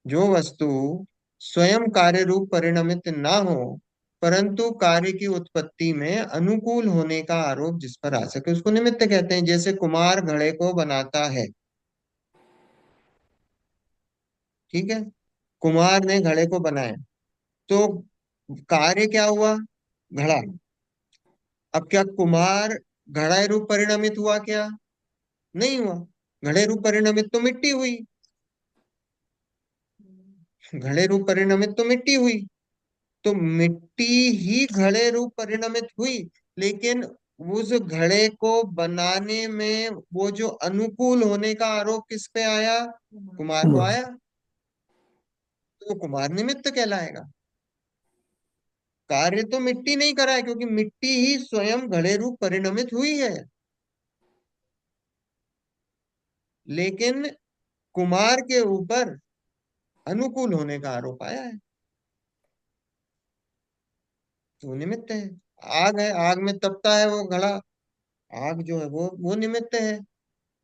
जो वस्तु स्वयं कार्य रूप परिणमित ना हो, परंतु कार्य की उत्पत्ति में अनुकूल होने का आरोप जिस पर आ सके उसको निमित्त कहते हैं। जैसे कुम्हार घड़े को बनाता है, ठीक है, कुम्हार ने घड़े को बनाया, तो कार्य क्या हुआ? घड़ा। अब क्या कुम्हार घड़ा रूप परिणमित हुआ क्या? नहीं हुआ। घड़े रूप परिणमित तो मिट्टी हुई, घड़े रूप परिणमित तो मिट्टी हुई। तो मिट्टी ही घड़े रूप परिणमित हुई, लेकिन उस घड़े को बनाने में वो जो अनुकूल होने का आरोप किस पे आया? कुमार को कुमार। आया, तो वो कुमार निमित्त कहलाएगा। कार्य तो मिट्टी नहीं करा है, क्योंकि मिट्टी ही स्वयं घड़े रूप परिणमित हुई है, लेकिन कुमार के ऊपर अनुकूल होने का आरोप आया है, तो वो निमित्त है। आग है, आग में तपता है वो घड़ा, आग जो है वो निमित्त है,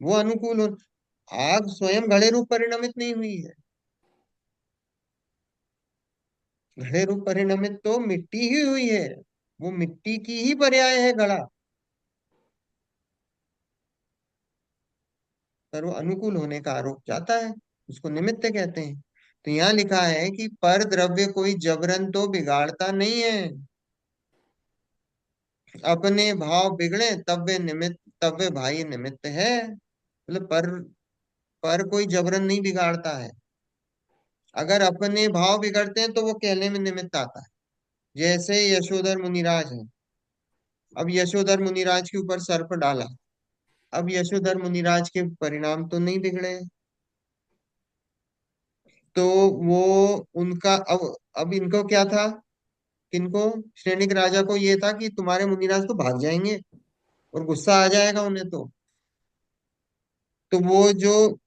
वो अनुकूल हो। आग स्वयं घड़े रूप परिणमित नहीं हुई है, घड़े रूप परिणमित तो मिट्टी ही हुई है, वो मिट्टी की ही पर्याय है घड़ा, पर वो अनुकूल होने का आरोप जाता है, उसको निमित्त कहते हैं। तो यहाँ लिखा है कि पर द्रव्य कोई जबरन तो बिगाड़ता नहीं है, अपने भाव बिगड़े तब वे भाई निमित्त है। मतलब पर कोई जबरन नहीं बिगाड़ता है। अगर अपने भाव बिगड़ते हैं तो वो कहने में निमित्त आता है। जैसे यशोधर मुनिराज है, अब यशोधर मुनिराज के ऊपर सर्प डाला, अब यशोधर मुनिराज के परिणाम तो नहीं बिगड़े, तो वो उनका अब इनको क्या था? किनको? श्रेणिक राजा को ये था कि तुम्हारे मुनिराज तो भाग जाएंगे और गुस्सा आ जाएगा उन्हें, तो वो जो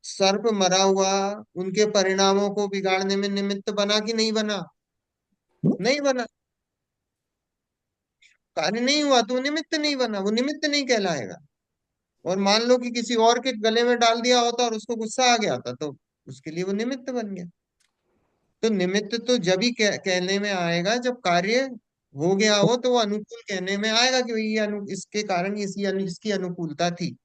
सर्प मरा हुआ उनके परिणामों को बिगाड़ने में निमित्त बना कि नहीं बना? नहीं बना। कार्य नहीं हुआ तो वो निमित्त नहीं बना, वो निमित्त नहीं कहलाएगा। और मान लो कि किसी और के गले में डाल दिया होता और उसको गुस्सा आ गया था, तो उसके लिए वो निमित्त बन गया। तो निमित्त तो जब ही कहने में आएगा जब कार्य हो गया हो, तो वो अनुकूल कहने में आएगा कि भाई ये इसके कारण इसकी अनुकूलता थी,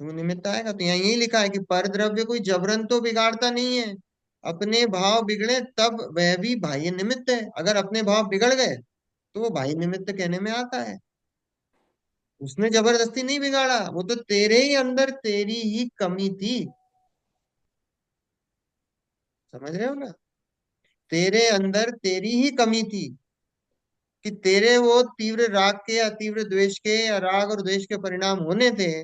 तो वो निमित्त आएगा। तो यहाँ यही लिखा है कि पर द्रव्य कोई जबरन तो बिगाड़ता नहीं है, अपने भाव बिगड़े तब वह भी बाह्य निमित्त है। अगर अपने भाव बिगड़ गए तो वो बाह्य निमित्त कहने में आता है। उसने जबरदस्ती नहीं बिगाड़ा, वो तो तेरे ही अंदर तेरी ही कमी थी। समझ रहे हो ना? तेरे अंदर तेरी ही कमी थी कि तेरे वो तीव्र राग के या तीव्र द्वेष के या राग और द्वेष के परिणाम होने थे,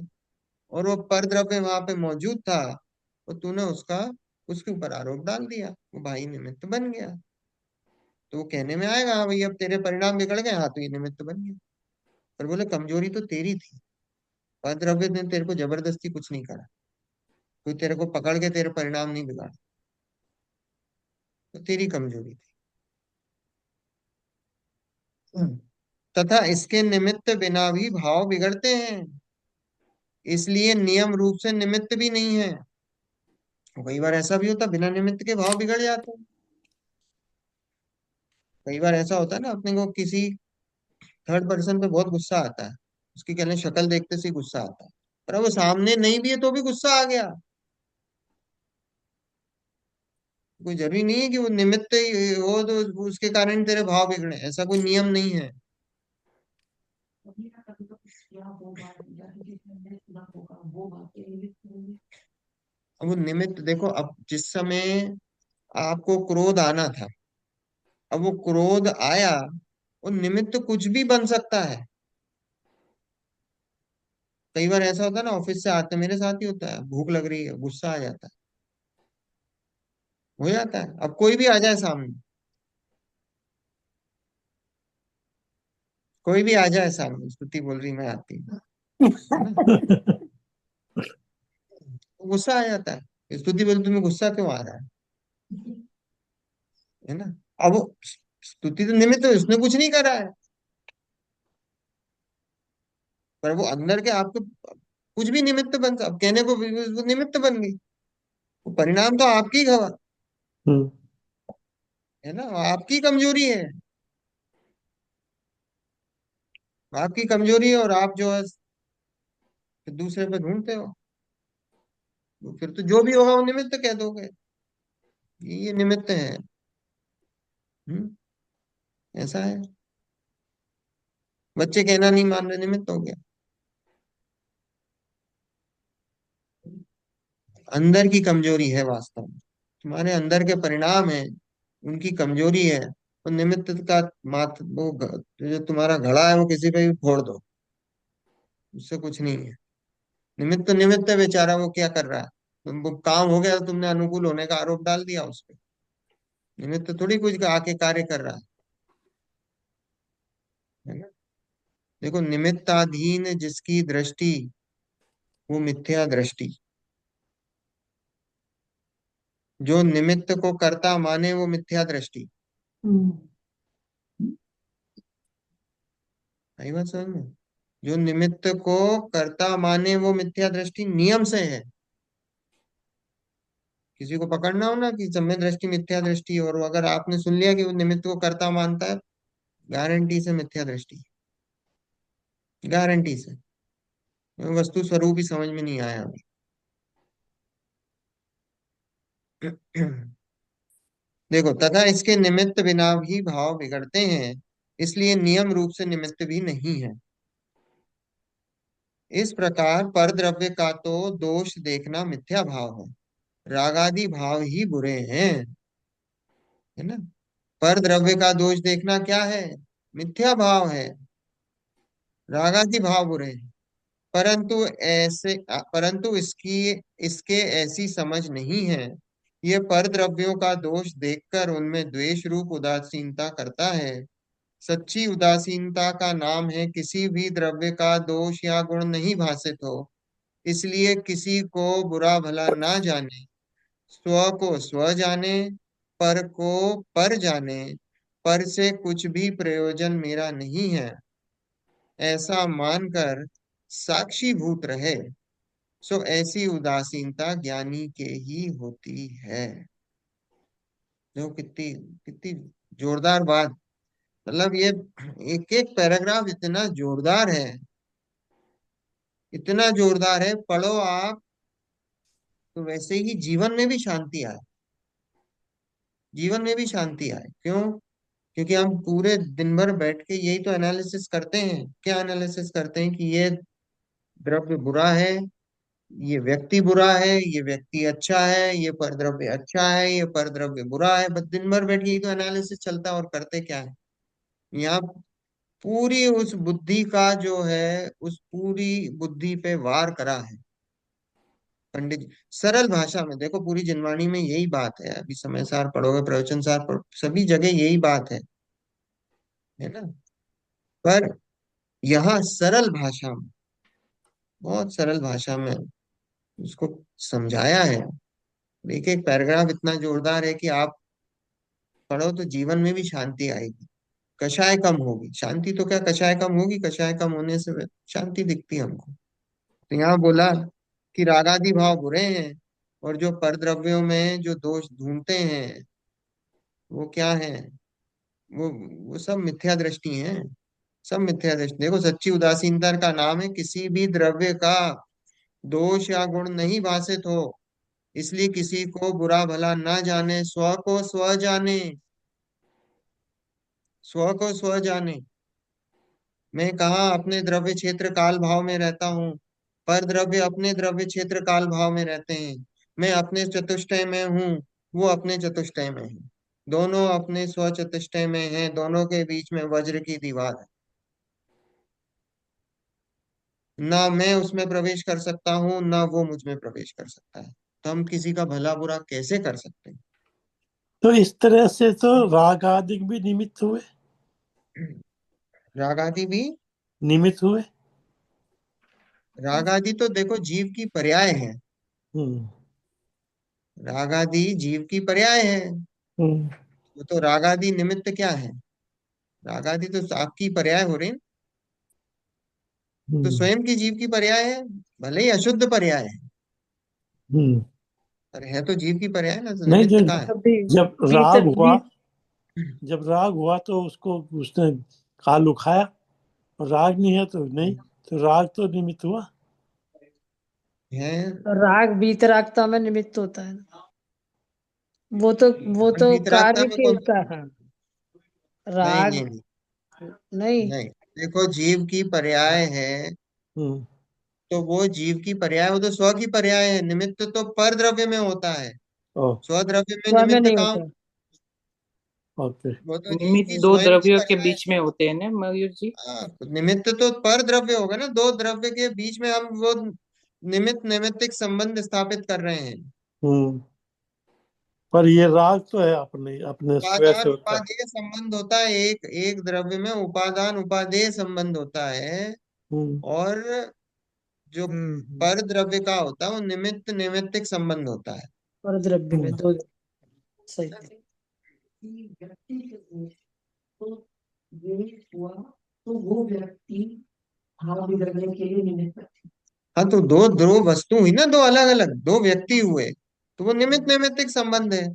और वो परद्रव्य वहां पे मौजूद था, तो तूने उसके ऊपर आरोप डाल दिया, वो भाई निमित्त बन गया। तो वो कहने में आएगा हाँ भाई अब तेरे परिणाम बिगड़ गए, हाँ तो ये निमित्त बन गया। पर बोले कमजोरी तो तेरी थी, परद्रव्य ने तेरे को जबरदस्ती कुछ नहीं करा, कोई तेरे को पकड़ के तेरे परिणाम नहीं बिगाड़ा, तो तेरी कमजोरी थी। हम्म। तथा इसके निमित्त बिना भी भाव बिगड़ते हैं, इसलिए नियम रूप से निमित्त भी नहीं है। कई बार ऐसा भी होता बिना निमित्त के भाव बिगड़ जाते हैं। कई बार ऐसा होता है ना, अपने को किसी थर्ड पर्सन पे बहुत गुस्सा आता है, उसकी कहने शक्ल देखते से ही गुस्सा आता है, पर अब वो सामने नहीं भी है तो भी गुस्सा आ गया। कोई जरूरी नहीं है कि वो निमित्त ही हो तो उसके कारण तेरे भाव बिगड़े, ऐसा कोई नियम नहीं है। अब वो निमित्त देखो, अब जिस समय आपको क्रोध आना था, अब वो क्रोध आया, वो निमित्त कुछ भी बन सकता है। कई बार ऐसा होता है ना, ऑफिस से आते, मेरे साथ ही होता है, भूख लग रही है, गुस्सा आ जाता है, हो जाता है। अब कोई भी आ जाए सामने, कोई भी आ जाए सामने, स्तुति बोल रही मैं आती हूँ, है ना, तो गुस्सा आ जाता है, स्तुति बोल तुम्हें गुस्सा क्यों आ रहा है ना। अब वो स्तुति तो निमित्त है, उसने कुछ नहीं करा है, पर वो अंदर के आपको कुछ भी निमित्त बन, अब कहने को वो निमित्त बन गई, वो परिणाम तो आपकी हम्म, है ना, आपकी कमजोरी है, आपकी कमजोरी है, और आप जो है दूसरे पे ढूंढते हो। तो फिर तो जो भी होगा वो निमित्त कह दोगे, ये निमित्त है। हम्म, ऐसा है। बच्चे कहना नहीं मान रहे, निमित्त हो गया। अंदर की कमजोरी है वास्तव में, तुम्हारे अंदर के परिणाम है, उनकी कमजोरी है। तो निमित्त का जो तुम्हारा घड़ा है वो किसी पे भी फोड़ दो, उससे कुछ नहीं है। निमित्त तो निमित्त है बेचारा, वो क्या कर रहा है, वो काम हो गया तो तुमने अनुकूल होने का आरोप डाल दिया उस पे। निमित्त थोड़ी कुछ आके कार्य कर रहा है ना। देखो, निमित्ताधीन जिसकी दृष्टि, वो मिथ्या दृष्टि। जो निमित्त को कर्ता माने वो मिथ्या दृष्टि। हम्म, आई बात समझ में। जो निमित्त को कर्ता माने वो मिथ्या दृष्टि नियम से है। किसी को पकड़ना हो ना कि सम्यक दृष्टि मिथ्या दृष्टि, और अगर आपने सुन लिया कि वो निमित्त को कर्ता मानता है, गारंटी से मिथ्या दृष्टि, गारंटी से। वस्तु स्वरूप ही समझ में नहीं आया अभी। देखो, तथा इसके निमित्त बिना भी भाव बिगड़ते हैं, इसलिए नियम रूप से निमित्त भी नहीं है। इस प्रकार परद्रव्य का तो दोष देखना मिथ्या भाव है, रागादि भाव ही बुरे हैं, है ना। परद्रव्य का दोष देखना क्या है, मिथ्या भाव है, रागादि भाव बुरे हैं। परंतु इसकी इसके ऐसी समझ नहीं है। ये परद्रव्यों का दोष देखकर उनमें द्वेष रूप उदासीनता करता है। सच्ची उदासीनता का नाम है किसी भी द्रव्य का दोष या गुण नहीं भासित हो, इसलिए किसी को बुरा भला ना जाने, स्व को स्व जाने, पर को पर जाने, पर से कुछ भी प्रयोजन मेरा नहीं है, ऐसा मानकर साक्षीभूत रहे। सो ऐसी उदासीनता ज्ञानी के ही होती है। जो कितनी कितनी जोरदार बात, मतलब ये एक एक पैराग्राफ इतना जोरदार है, इतना जोरदार है, पढ़ो आप तो वैसे ही जीवन में भी शांति आए, जीवन में भी शांति आए। क्यों? क्योंकि हम पूरे दिन भर बैठ के यही तो एनालिसिस करते हैं। क्या एनालिसिस करते हैं कि ये द्रव्य बुरा है, ये व्यक्ति बुरा है, ये व्यक्ति अच्छा है, ये परद्रव्य अच्छा है, ये परद्रव्य बुरा है। बस दिन भर बैठ के यही तो एनालिसिस चलता है, और करते क्या है यहाँ। पूरी उस बुद्धि का जो है, उस पूरी बुद्धि पे वार करा है पंडित जी। सरल भाषा में देखो, पूरी जिनवाणी में यही बात है, अभी समय सार पढ़ोगे, प्रवचन सार पढ़ो, सभी जगह यही बात है ना। पर यहाँ सरल भाषा में, बहुत सरल भाषा में उसको समझाया है। एक एक पैराग्राफ इतना जोरदार है कि आप पढ़ो तो जीवन में भी शांति आएगी, कषाय कम होगी। शांति तो क्या, कषाय कम होगी, कषाय कम होने से शांति दिखती है हमको। तो यहाँ बोला कि रागादि भाव बुरे हैं, और जो परद्रव्यों में जो दोष ढूंढते हैं वो क्या है, वो सब मिथ्या दृष्टि है, सब मिथ्या दृष्टि। देखो, सच्ची उदासीनता का नाम है किसी भी द्रव्य का दोष या गुण नहीं भासित हो, इसलिए किसी को बुरा भला ना जाने, स्व को स्व जाने, स्व को स्व जाने। मैं कहाँ अपने द्रव्य क्षेत्र काल भाव में रहता हूँ, पर द्रव्य अपने द्रव्य क्षेत्र काल भाव में रहते हैं। मैं अपने चतुष्टय में हूँ, वो अपने चतुष्टय में है। दोनों अपने स्व चतुष्टय में हैं, दोनों के बीच में वज्र की दीवार है। ना मैं उसमें प्रवेश कर सकता हूँ, ना वो मुझ में प्रवेश कर सकता है। तो हम किसी का भला बुरा कैसे कर सकते तो इस तरह से तो राग आदि भी निमित्त हुए। हैं? राग आदि भी, निमित्त हुए। राग आदि तो देखो जीव की पर्याय है। हम्म। राग आदि जीव की पर्याय है। हम्म। वो तो राग आदि निमित्त क्या है? राग आदि तो आपकी पर्याय हो रही है। वो तो हम्म। स्वयं की जीव की पर्याय है, भले ही अशुद्ध पर्याय है, हम्म। पर है तो जीव की पर्याय ना, तो नहीं, निमित्त जो का है। मतलब भी जब बीत राग हुआ, बीत जब राग हुआ तो उसको उसने काल उखाया, और राग नहीं है तो नहीं, तो राग तो निमित्त हुआ। है। राग बीतरागता में निमित्त होता है। वो तो वितरागता कार्य में के कौन? का है। नहीं राग नहीं नहीं नहीं। नहीं, देखो जीव की पर्याय है, हम्म। तो वो जीव की पर्याय, वो तो स्व की पर्याय है। निमित्त तो पर द्रव्य में होता है, ओ। स्व द्रव्य में स्व में निमित्त नहीं कहाँ? होता। ओके। वो तो जीव निमित्त की दो स्वयं की द्रव्यों के पर्याय बीच में होते हैं ना मयूर जी। है। निमित्त तो पर द्रव्य होगा ना, दो द्रव्य के बीच में हम वो निमित्त नैमित्तिक संबंध स्थापित कर रहे हैं। हम्म। पर ये राग तो है अपने अपने स्वयं से उपादान होता है। उपादेय संबंध होता है, एक एक द्रव्य में उपादान उपादेय संबंध होता है। हम्म। और जो हम्म। पर द्रव्य का होता है वो निमित्त नैमित्तिक संबंध होता है। और द्रव्य में हम्म। दो। सही। हाँ, तो दो दो वस्तु हुई ना, दो अलग अलग दो व्यक्ति हुए, तो वो निमित्त नैमित्तिक संबंध है।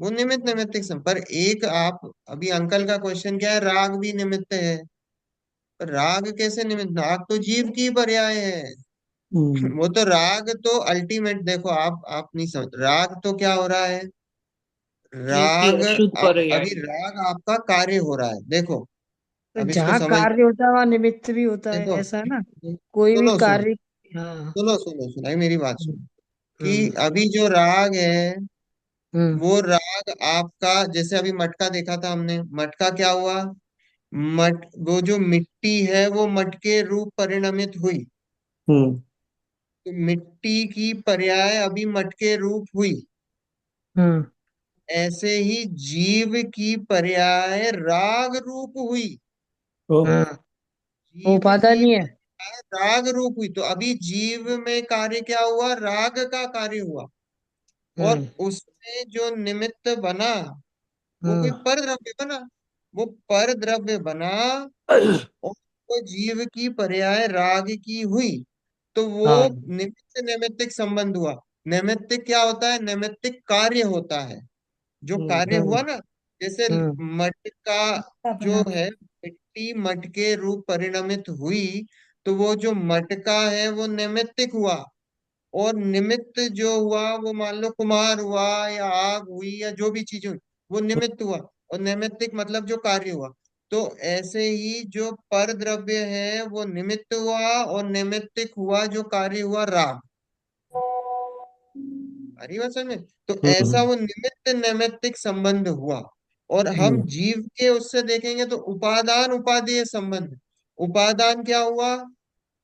वो निमित्त नैमित्तिक संबंध, पर एक आप, अभी अंकल का क्वेश्चन क्या है, राग भी निमित्त है। पर राग कैसे निमित्त? राग तो जीव की पर्याय है। हम्म। वो तो राग तो अल्टीमेट, देखो आप नहीं समझ, राग तो क्या हो रहा है? जीव की राग अशुद्ध पर्याय। अभी राग आपका कार्य हो रहा है, देखो। तो अब इसको जहाँ समझ, कार्य होता है वहाँ निमित्त भी होता है, देखो, ऐसा है ना। कोई भी सुनो सुनो कार्य। हाँ। सुनो सुनो सुनो, अभी मेरी बात हम्म। सुनो। कि हम्म। अभी जो राग है, हम्म। वो राग आपका, जैसे अभी मटका देखा था हमने, मटका क्या हुआ? वो जो मिट्टी है वो मटके रूप परिणमित हुई। हम्म। तो मिट्टी की पर्याय अभी मटके रूप हुई। हम्म। ऐसे ही जीव की पर्याय राग रूप हुई। ओ। हाँ, वो जीव की उपादानी है। पर्याय राग रूप हुई, तो अभी जीव में कार्य क्या हुआ? राग का कार्य हुआ। और हम्म। उसमें जो निमित्त बना, वो कोई हम्म। पर द्रव्य बना। वो पर द्रव्य बना, और वो जीव की पर्याय राग की हुई, तो वो हाँ। निमित्त नैमित्तिक संबंध हुआ। नैमित्तिक क्या होता है? नैमित्तिक कार्य होता है। जो कार्य हम्म। हुआ ना, जैसे हम्म। मटका जो है, मिट्टी मटके रूप परिणमित हुई, तो वो जो मटका है वो नैमित्तिक हुआ। और निमित्त जो हुआ वो मान लो कुम्हार हुआ, या आग हुई, या जो भी चीज हुई, वो निमित्त हुआ। और नैमित्तिक मतलब जो कार्य हुआ। तो ऐसे ही जो पर द्रव्य है वो निमित्त हुआ, और नैमित्तिक हुआ जो कार्य हुआ राग। अरे वचन में, तो ऐसा हम्म। वो निमित्त नैमित्तिक संबंध हुआ। और हम हम्म। जीव के उससे देखेंगे तो उपादान उपादेय संबंध। उपादान क्या हुआ?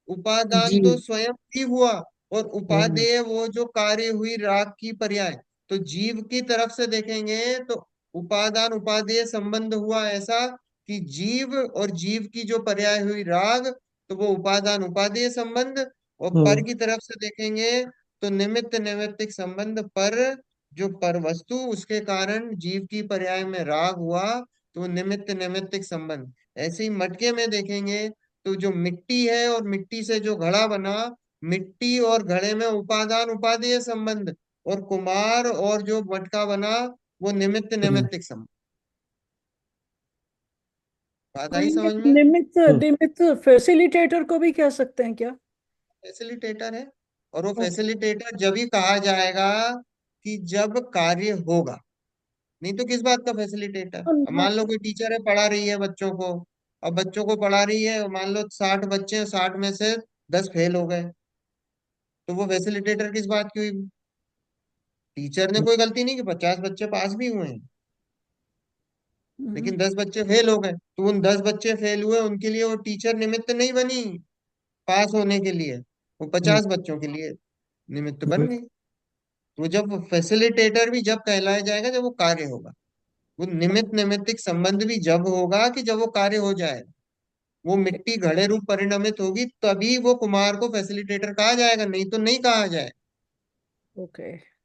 उपादान जीव। तो स्वयं जीव हुआ, और हम्म। उपादेय वो जो कार्य हुई राग की पर्याय। तो जीव की तरफ से देखेंगे तो उपादान उपादेय संबंध हुआ ऐसा, कि जीव और जीव की जो पर्याय हुई राग, तो वो उपादान उपादेय संबंध। और पर हम्म। की तरफ से देखेंगे तो निमित्त नैमित्तिक संबंध पर, जो पर वस्तु उसके कारण जीव की पर्याय में राग हुआ, तो वो निमित्त नैमित्तिक संबंध। ऐसे ही मटके में देखेंगे तो जो मिट्टी है और मिट्टी से जो घड़ा बना, मिट्टी और घड़े में उपादान उपादेय संबंध। और कुमार और जो मटका बना, वो निमित्त हम्म। नैमित्तिक संबंध। बात तो आई ये समझ में? निमित्त हम्म। निमित्त फैसिलिटेटर को भी कह सकते हैं क्या? फैसिलिटेटर है। और वो ओके। फैसिलिटेटर जब ही कहा जाएगा कि जब कार्य होगा। नहीं तो किस बात का फैसिलिटेटर? अब मान लो कोई टीचर है, पढ़ा रही है बच्चों को। अब बच्चों को पढ़ा रही है, मान लो 60 बच्चे हैं, 60 में से 10 फेल हो गए, तो वो फैसिलिटेटर किस बात की हुई? टीचर ने कोई गलती नहीं की, 50 बच्चे पास भी हुए हैं, हम्म, लेकिन 10 बच्चे फेल हो गए, तो उन 10 बच्चे फेल हुए उनके लिए वो टीचर निमित्त नहीं बनी पास होने के लिए, वो हम्म, 50 बच्चों के लिए निमित्त हम्म, बन गई। तो जब फैसिलिटेटर भी जब कहलाया जाएगा जब वो कार्य होगा, वो निमित्त निमित्तिक संबंध भी जब होगा कि जब वो कार्य हो जाए, वो ओके मिट्टी घड़े रूप परिणमित होगी तभी वो कुमार को फैसिलिटेटर कहा जाएगा, नहीं तो नहीं कहा जाए। Okay okay.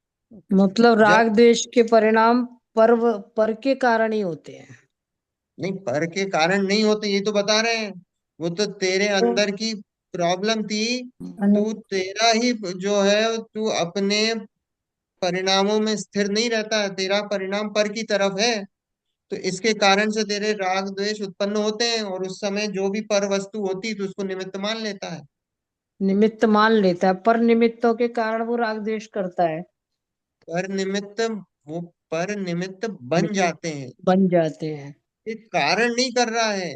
मतलब जब राग द्वेष के परिणाम पर्व पर के कारण ही होते हैं। नहीं, पर के कारण नहीं होते, ये तो बता रहे हैं। वो तो तेरे तो अंदर की प्रॉब्लम थी। अनु- तू तेरा ही जो है, तू अपने परिणामों में स्थिर नहीं रहता है, तेरा परिणाम पर की तरफ है। तो इसके कारण से तेरे राग द्वेष उत्पन्न होते हैं, और उस समय जो भी पर वस्तु होती है तो उसको निमित्त मान लेता है। निमित्त मान लेता है, पर निमित्तों के कारण वो राग द्वेष करता है। पर निमित्त, वो पर निमित्त बन निमित्त जाते हैं, बन जाते हैं। ये कारण नहीं कर रहा है।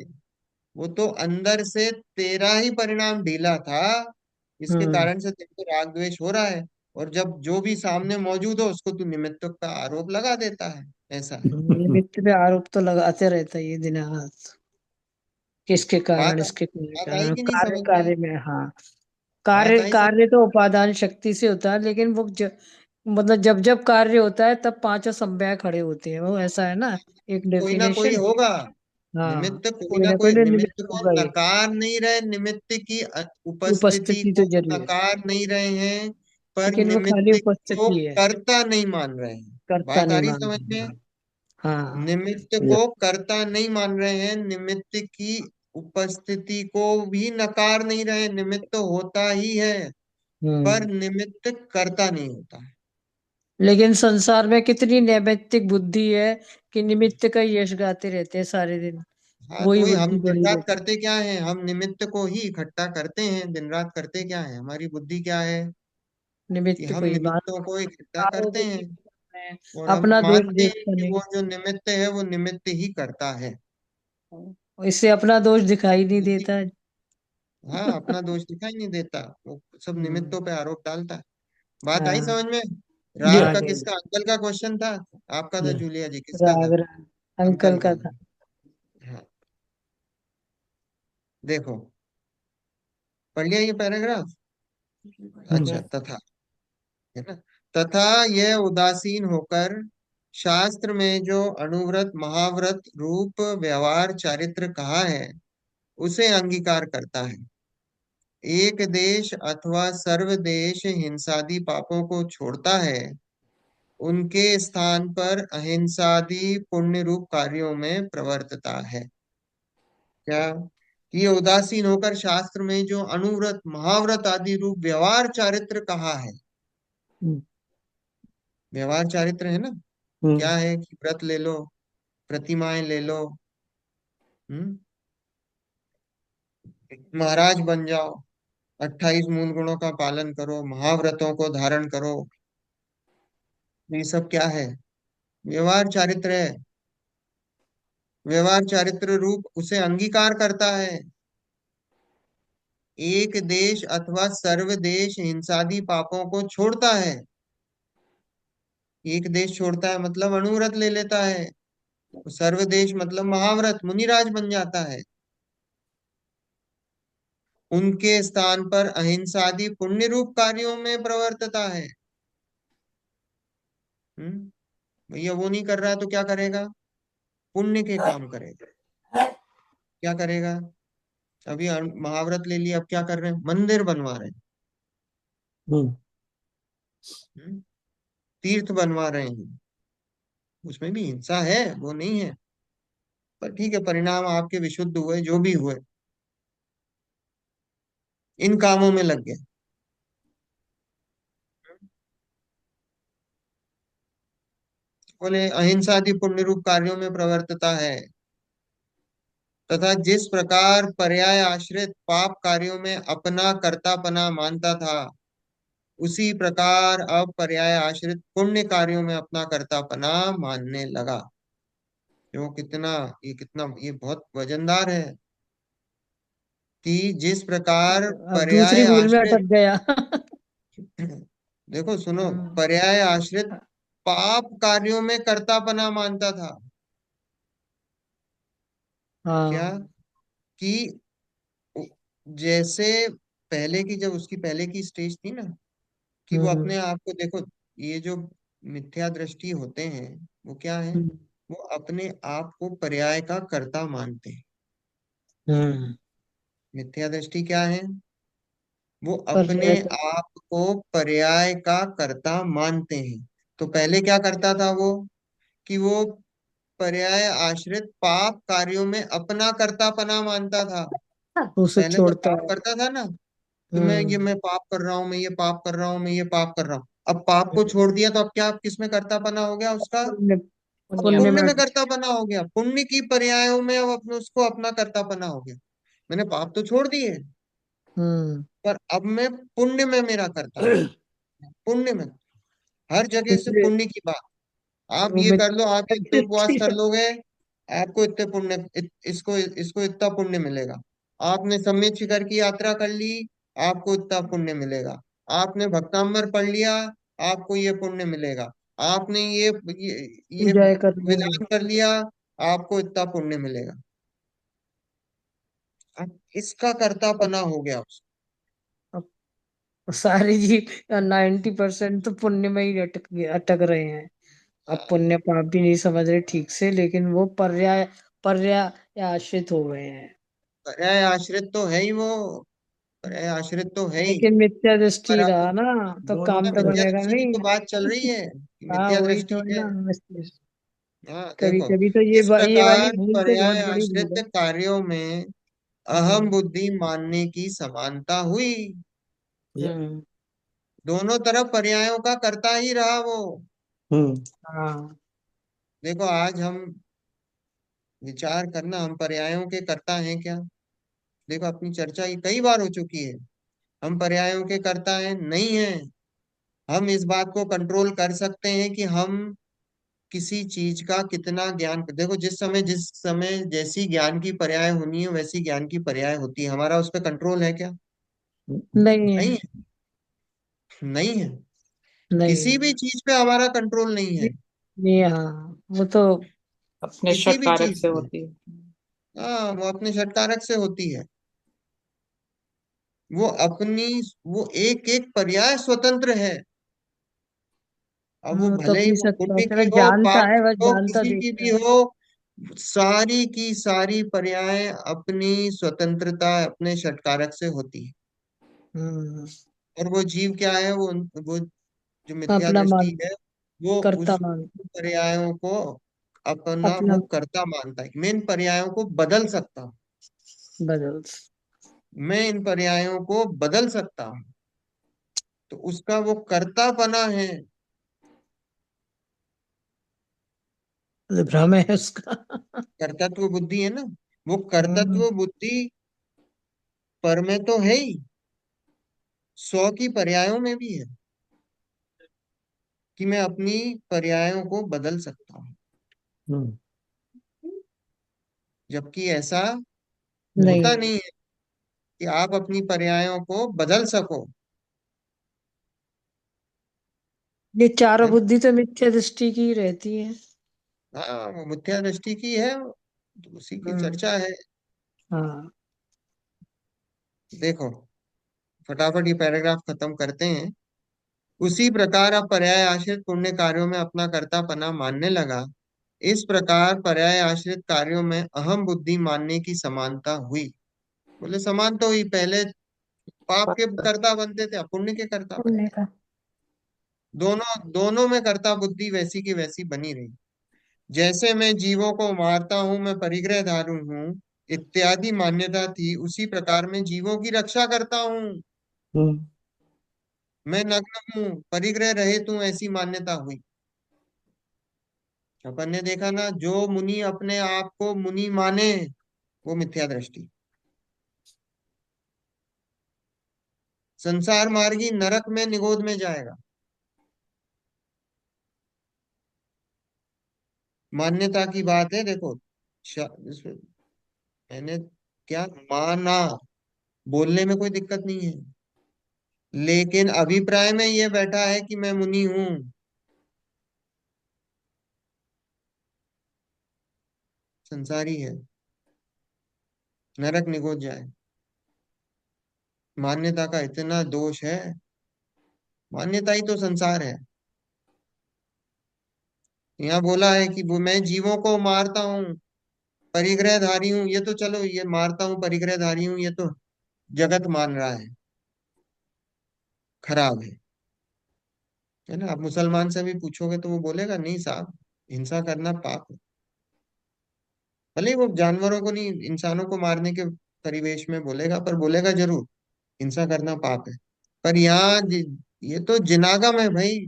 वो तो अंदर से तेरा ही परिणाम ढीला था, इसके हम्म। कारण से तेरे को राग द्वेष हो रहा है। और जब जो भी सामने मौजूद हो उसको तू निमित्त का आरोप लगा देता है, ऐसा है। निमित्त पे आरोप तो लगाते रहता है ये दिन रात, किसके कारण, बात इसके बात आई कारण, कि नहीं कार्य समझ में? कार्य में, हाँ। बात कार्य आई समझ? कार्य तो उपादान शक्ति से होता है, लेकिन वो मतलब जब जब कार्य होता है तब पांचों संज्ञाएं खड़े होते हैं, वो ऐसा है ना, एक कोई ना कोई डेफिनेशन। होगा हाँ, निमित्त, कोई कोई ना ना कोई कोई ना निमित्त निमित्त को होगा ही। नकार नहीं रहे, निमित्त की उपस्थिति उपस्थिति को तो जरूरी है, नकार नहीं रहे हैं, पर लेकिन वो खाली निमित्त को उपस्थिति है, कर्ता नहीं मान रहे हैं। करता बात आ नहीं रही समझ मानना। में? हाँ। निमित्त को कर्ता नहीं मान रहे हैं, निमित्त की उपस्थिति को भी नकार नहीं रहे, निमित्त होता ही है, पर हम्म। निमित्त कर्ता नहीं होता है। लेकिन संसार में कितनी नैमित्तिक बुद्धि है कि निमित्त का यश गाते रहते हैं सारे दिन। हाँ, तो वही वही हम बुद्धि दिन बड़ी रात रहती करते क्या है, हम निमित्त को ही इकट्ठा करते हैं, दिन रात करते क्या है, हमारी बुद्धि क्या है है, कि निमित्त को हम ही मान, निमित्तों को इकट्ठा करते आरोप हैं, है, और हम अपना दोष मानते हैं देखता कि नहीं। वो जो निमित्त है वो निमित्त ही करता है। और इससे अपना दोष दिखाई नहीं बुद्धि, देता है। हाँ, अपना दोष दिखाई नहीं देता, वो सब हम्म। निमित्तों पे आरोप डालता है। बात आई हाँ। समझ में? जी राग आ का गई। किसका, अंकल का क्वेश्चन था? आपका था जी जूलिया जी, किसका था? राग राग अंकल अंकल का का था। था। हाँ, देखो, पढ़ लिया ये पैराग्राफ? हम्म अच्छा, तथा, है ना? तथा यह उदासीन होकर शास्त्र में जो अनुव्रत महाव्रत रूप व्यवहार चारित्र कहा है उसे अंगीकार करता है। एक देश अथवा सर्वदेश हिंसादि पापों को छोड़ता है, उनके स्थान पर अहिंसादि पुण्य रूप कार्यों में प्रवर्तता है। क्या? ये उदासीन होकर शास्त्र में जो अनुव्रत महाव्रत आदि रूप व्यवहार चारित्र कहा है, हम्म व्यवहार चारित्र है ना, हम्म क्या है कि व्रत ले लो, प्रतिमाएं ले लो, हम्म, महाराज बन जाओ, 28 मूल गुणों का पालन करो, महाव्रतों को धारण करो, ये सब क्या है? व्यवहार चारित्र है। व्यवहार चारित्र रूप उसे अंगीकार करता है। एक देश अथवा सर्व देश हिंसादि पापों को छोड़ता है। एक देश छोड़ता है मतलब अणुव्रत ले लेता है, सर्व देश मतलब महाव्रत मुनिराज बन जाता है। उनके स्थान पर अहिंसादि पुण्य रूप कार्यों में प्रवर्तता है। भैया वो नहीं कर रहा तो क्या करेगा? पुण्य के काम करेगा। क्या करेगा? अभी महाव्रत ले लिया, अब क्या कर रहे हैं? मंदिर बनवा रहे हैं। हम्म हम्म, तीर्थ बनवा रहे हैं। उसमें भी हिंसा है, वो नहीं है, पर ठीक है, परिणाम आपके विशुद्ध हुए, जो भी हुए, इन कामों में लग गए। बोले अहिंसादि पुण्य रूप कार्यों में प्रवर्तता है, तथा जिस प्रकार पर्याय आश्रित पाप कार्यों में अपना कर्तापना मानता था, उसी प्रकार अब पर्याय आश्रित पुण्य कार्यों में अपना कर्तापना मानने लगा। जो कितना, ये बहुत वजनदार है कि जिस प्रकार अब दूसरी पर्याय भूल में आश्रित अटक गया। देखो सुनो, हम्म। पर्याय आश्रित पाप कार्यों में कर्तापना मानता था। क्या? हाँ। कि उ- जैसे पहले की, जब उसकी पहले की स्टेज थी ना, कि वो हम्म। अपने आप को देखो, ये जो मिथ्या दृष्टि होते हैं, वो क्या है? हम्म। वो अपने आप को पर्याय का कर्ता मानते हैं। हम्म। मिथ्या दृष्टि क्या है? वो पर अपने आप को पर्याय का कर्ता मानते हैं। तो पहले क्या करता था वो? कि वो पर्याय आश्रित पाप कार्यों में अपना कर्तापना मानता था। उसे पहले तो छोड़ता पाप है। करता था ना, कि हम्म। मैं पाप कर रहा हूँ, मैं ये पाप कर रहा हूँ, मैं ये पाप कर रहा हूँ। अब पाप को छोड़ दिया तो अब क्या, किस में कर्तापना हो गया उसका? पुण्य। पुण्य पुण्य में। पुण्य में। में कर्तापना हो गया। पुण्य की पर्यायों में अब अपने उसको अपना कर्तापना हो गया। मैंने पाप तो छोड़ दिए, हम्म। पर अब मैं पुण्य में मेरा कर्ता हूँ। पुण्य में, हर जगह से इसलिए पुण्य की बात। आप वो ये कर लो, आप ये इतने उपवास मिथ्या कर लोगे, आपको इतने पुण्य, इसको इसको इतना पुण्य मिलेगा। आपने सम्यक शिखर की यात्रा कर ली, आपको इतना पुण्य मिलेगा। आपने भक्तांबर पढ़ लिया, आपको ये पुण्य मिलेगा। आपने ये पूजाएं कर लोगे। विधान कर लिया, आपको इतना पुण्य मिलेगा। अब इसका कर्तापना हो गया उसको। अब सारे जी 90% तो पुण्य में ही अटक रहे हैं। अब पुण्य पाप भी नहीं समझ रहे ठीक से, लेकिन वो पर्याय पर्याय आश्रित हो गए हैं। पर्याय आश्रित तो है ही वो, पर्याय आश्रित तो है ही। लेकिन मिथ्या दृष्टि पर रहा अब ना, तो दोनों काम तो तरफ। मिथ्या बनेगा दृष्टि की नहीं। तो बात चल रही है, कि हाँ, मिथ्या वही तो दृष्टि है है। ना। हाँ कभी देखो, कभी तो इस ये वाली प्रकार भूल तो बहुत पर्याय बड़ी भूल आश्रित है। कार्यों में अहम हम्म। बुद्धि मानने की समानता हुई। या- हम्म। दोनों तरफ पर्यायों का करता ही रहा वो। हम्म। हाँ। देखो आज हम विचार करना, हम पर्यायों के कर्ता हैं क्या? देखो अपनी चर्चा ये कई बार हो चुकी है। हम पर्यायों के कर्ता हैं नहीं हैं। हम इस बात को कंट्रोल कर सकते हैं कि हम किसी चीज का कितना ज्ञान, देखो जिस समय जैसी ज्ञान की पर्याय होनी है वैसी ज्ञान की पर्याय होती है। हमारा उस पर कंट्रोल है क्या? नहीं है। नहीं है। नहीं है। नहीं किसी भी चीज पे हमारा कंट्रोल नहीं है। नहीं। हाँ, वो तो अपने किसी षट भी कारक चीज से पे। होती है। हाँ, वो अपने षटकारक से होती है। वो अपनी, वो एक एक पर्याय स्वतंत्र है। अब वो वो तो भले ही अपनी वो सत्ता पुण्य से की बस हो, जानता पाप है, की बस हो, जानता किसी की देखता भी है। हो, सारी की सारी पर्याय अपनी स्वतंत्रता अपने षटकारक से होती है। हम्म। और वो जीव क्या है? वो जो मिथ्या अपना दृष्टि मान, है, वो करता उस मान, पर्यायों को अपना अपना वो कर्ता मानता है। मैं इन पर्यायों को बदल सकता हूँ। बदल। मैं इन पर्यायों को बदल सकता हूँ। तो उसका वो कर्तापना है। भ्रम है उसका। कर्तत्व बुद्धि है ना। वो हम्म। कर्तत्व बुद्धि पर में तो है ही, 100 की पर्यायों में भी है, कि मैं अपनी पर्यायों को बदल सकता हूँ। हम्म। जबकि ऐसा नहीं होता है। नहीं है कि आप अपनी पर्यायों को बदल सको। ये चारों है ना? बुद्धि तो मिथ्या दृष्टि की ही रहती है। हाँ, वो मिथ्या दृष्टि की है, तो उसी की हम्म। चर्चा है। हाँ। देखो, फटाफट ये पैराग्राफ खत्म करते हैं। उसी प्रकार अब पर्याय आश्रित पुण्य कार्यों में अपना कर्तापना मानने लगा। इस प्रकार पर्याय आश्रित कार्यों में अहम बुद्धि मानने की समानता हुई। बोले समान तो हुई, पहले पाप के कर्ता बनते थे, अब पुण्य के कर्ता बन पुण्य गए। का। दोनों दोनों में कर्ता बुद्धि वैसी की वैसी बनी रही। जैसे मैं जीवों को मारता हूं, मैं परिग्रहधारी हूँ इत्यादि मान्यता थी, उसी प्रकार मैं जीवों की रक्षा करता हूँ। हम्म। मैं नग्न हूँ, परिग्रह रहित हूँ, ऐसी मान्यता हुई। अपन ने देखा ना, जो मुनि अपने आप को मुनि माने, वो मिथ्या दृष्टि। संसार मार्गी नरक में निगोद में जाएगा। मान्यता की बात है। देखो, मैंने क्या माना, बोलने में कोई दिक्कत नहीं है, लेकिन अभिप्राय में ये बैठा है कि मैं मुनि हूं, संसारी है, नरक निगोज जाए। मान्यता का इतना दोष है। मान्यता ही तो संसार है। यहाँ बोला है कि वो मैं जीवों को मारता हूँ, परिग्रहधारी हूँ, ये तो चलो, ये मारता हूँ परिग्रहधारी हूँ, ये तो जगत मान रहा है, खराब है ना। आप मुसलमान से भी पूछोगे तो वो बोलेगा नहीं साहब, हिंसा करना पाप है। भले ही वो जानवरों को नहीं, इंसानों को मारने के परिवेश में बोलेगा, पर बोलेगा जरूर हिंसा करना पाप है। पर यहाँ ये तो जिनागम है भाई।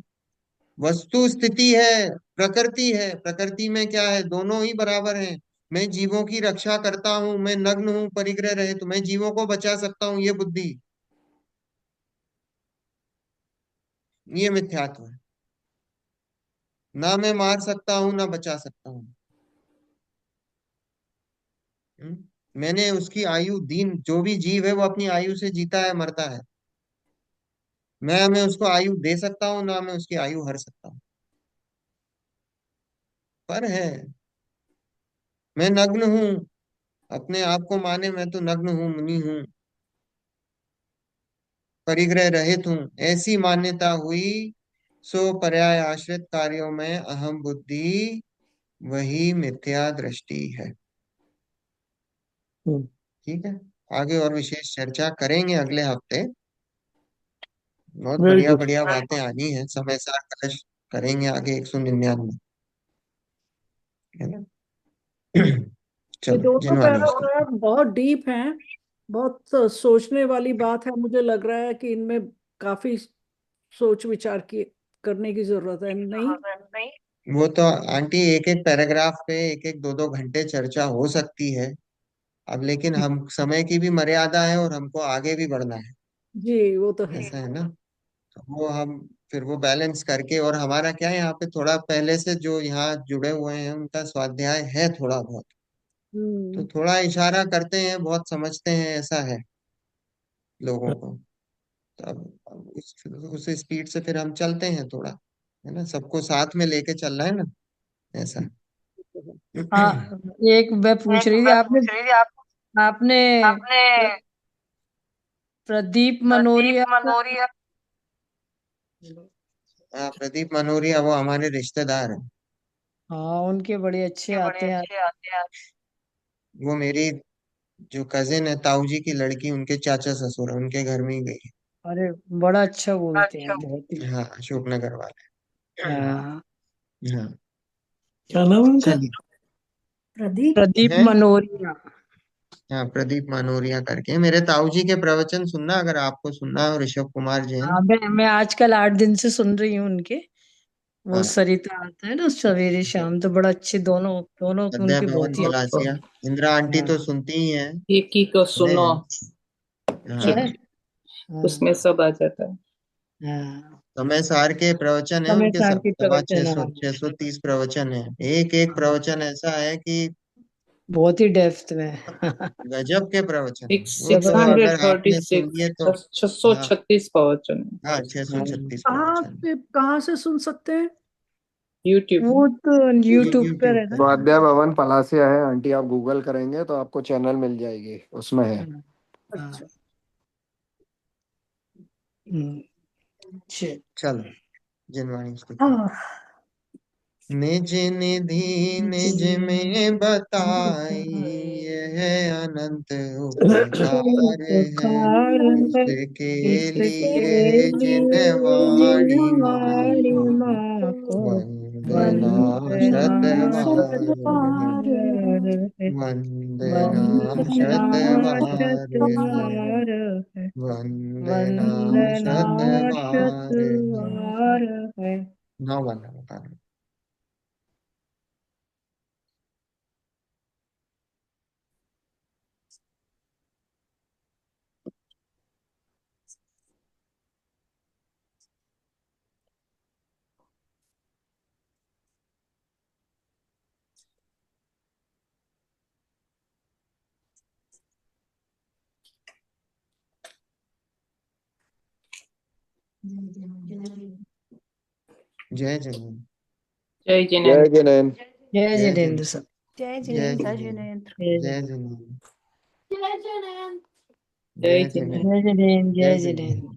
वस्तु स्थिति है, प्रकृति है। प्रकृति में क्या है, दोनों ही बराबर हैं। मैं जीवों की रक्षा करता हूँ, मैं नग्न हूँ परिग्रह रहे, तो मैं जीवों को बचा सकता हूँ, ये बुद्धि, ये मिथ्यात्व है। ना मैं मार सकता हूँ ना बचा सकता हूँ। मैंने उसकी आयु दीन, जो भी जीव है वो अपनी आयु से जीता है मरता है। मैं उसको आयु दे सकता हूँ ना मैं उसकी आयु हर सकता हूँ। पर है, मैं नग्न हूँ, अपने आप को माने मैं तो नग्न हूँ, मुनि हूँ, परिग्रह रहित हूँ, ऐसी मान्यता हुई, सो पर्याय आश्रित कार्यों में अहम बुद्धि, वही मिथ्या दृष्टि है। हम्म। ठीक है, आगे और विशेष चर्चा करेंगे अगले हफ्ते। बहुत वेरी बढ़िया गुड। बढ़िया बातें आनी है। समय सार कलश करेंगे आगे 199, है ना। ये चलो दोनों जिनवाणी इसको। पैराग्राफ बहुत डीप हैं, बहुत सोचने वाली बात है। मुझे लग रहा है कि इनमें काफी सोच विचार की करने की जरूरत है, नहीं? वो तो आंटी एक एक पैराग्राफ पे एक एक दो दो घंटे चर्चा हो सकती है। अब लेकिन हम समय की भी मर्यादा है और हमको आगे भी बढ़ना है, जी, वो तो है। ऐसा है ना। तो वो हम फिर वो बैलेंस करके, और हमारा क्या है यहाँ पे, थोड़ा पहले से जो यहाँ जुड़े हुए हैं उनका स्वाध्याय है थोड़ा बहुत, तो हम्म। थोड़ा इशारा करते हैं, बहुत समझते हैं, ऐसा है लोगों को। तो अब उस स्पीड से फिर हम चलते हैं थोड़ा, है ना, सबको साथ में लेके चलना है ना, ऐसा। हाँ, एक मैं पूछ रही थी, आपने आपने प्र- प्रदीप मनोरिया का। हाँ, प्रदीप मनोरिया वो हमारे रिश्तेदार हैं। हाँ, उनके बड़े अच्छे आते हैं। वो मेरी जो कजिन है, ताऊ जी की लड़की, उनके चाचा ससुर है, उनके घर में ही गई अरे, बड़ा अच्छा बोलते हैं, बहुत ही। है। हाँ, अशोकनगर वाले। हाँ, हाँ। क्या नाम है उनका? चलिए। प्रदीप। प्रदीप है। मनोरिया। हाँ, प्रदीप मानोरिया करके मेरे ताऊ जी के प्रवचन सुनना, अगर आपको सुनना हो, ऋषभ कुमार जैन। हाँ, मैं आजकल 8 दिन से सुन रही हूँ उनके। वो हाँ, सरिता आता है ना सवेरे शाम, तो बड़ा अच्छे, दोनों दोनों अध्यय उनके भवन बहुत ही अच्छे। गलासिया। इंदिरा आंटी हाँ। तो सुनती ही हैं, एक ही को सुने सुनो, हैं। क्या है? हाँ। उसमें हाँ। सब आ जाता है। हाँ, समय सार के प्रवचन है समय उनके, सार सब की सवा छह प्रवचन। सौ हाँ। 630 प्रवचन है। एक एक हाँ, प्रवचन ऐसा है कि बहुत ही डेप्थ में। गजब के प्रवचन है एक वो सिक्स तो। हंड्रेड अगर थर्टी आपने सुन लिए सिक्स तो। छह सौ हाँ। छत्तीस प्रवचन है। हाँ, छह सौ हाँ, छत्तीस कहाँ प्रवचन पे, कहाँ से सुन सकते हैं? यूट्यूब में। वो तो यूट्यूब पे यूट्यूब रहता पे। है। स्वाध्याय भवन पलासिया है आंटी, आप गूगल करेंगे तो आपको चैनल मिल जाएगी, उसमें है। हाँ। हाँ। अच्छा। हम्म, चल। चलो जिनवाणी स्तुति। हाँ। निज निधि निज में बताई, यह अनंत उपकार है, उपकार है इसके इसके लिए जिन लिए वाणी माँ जिनवाणी को माँ को वंदना वंदना शतवार है, है। वंदना वंदना शतवार है, शतवार है। वंदना वंदना शतवार है। शतवार है। नौ वंदना। जय जगन्नाथ। जय जय जिनेन्द्र। जैन। जय जय जिनेन्द्र जगन्नाथ। सर। जय जय जिनेन्द्र जगन्नाथ। जय जय जिनेन्द्र। जगन्नाथ। जय जय जिनेन्द्र। जगन्नाथ। जय जिनेन्द्र। जय जय जगन्नाथ। जिनेन्द्र।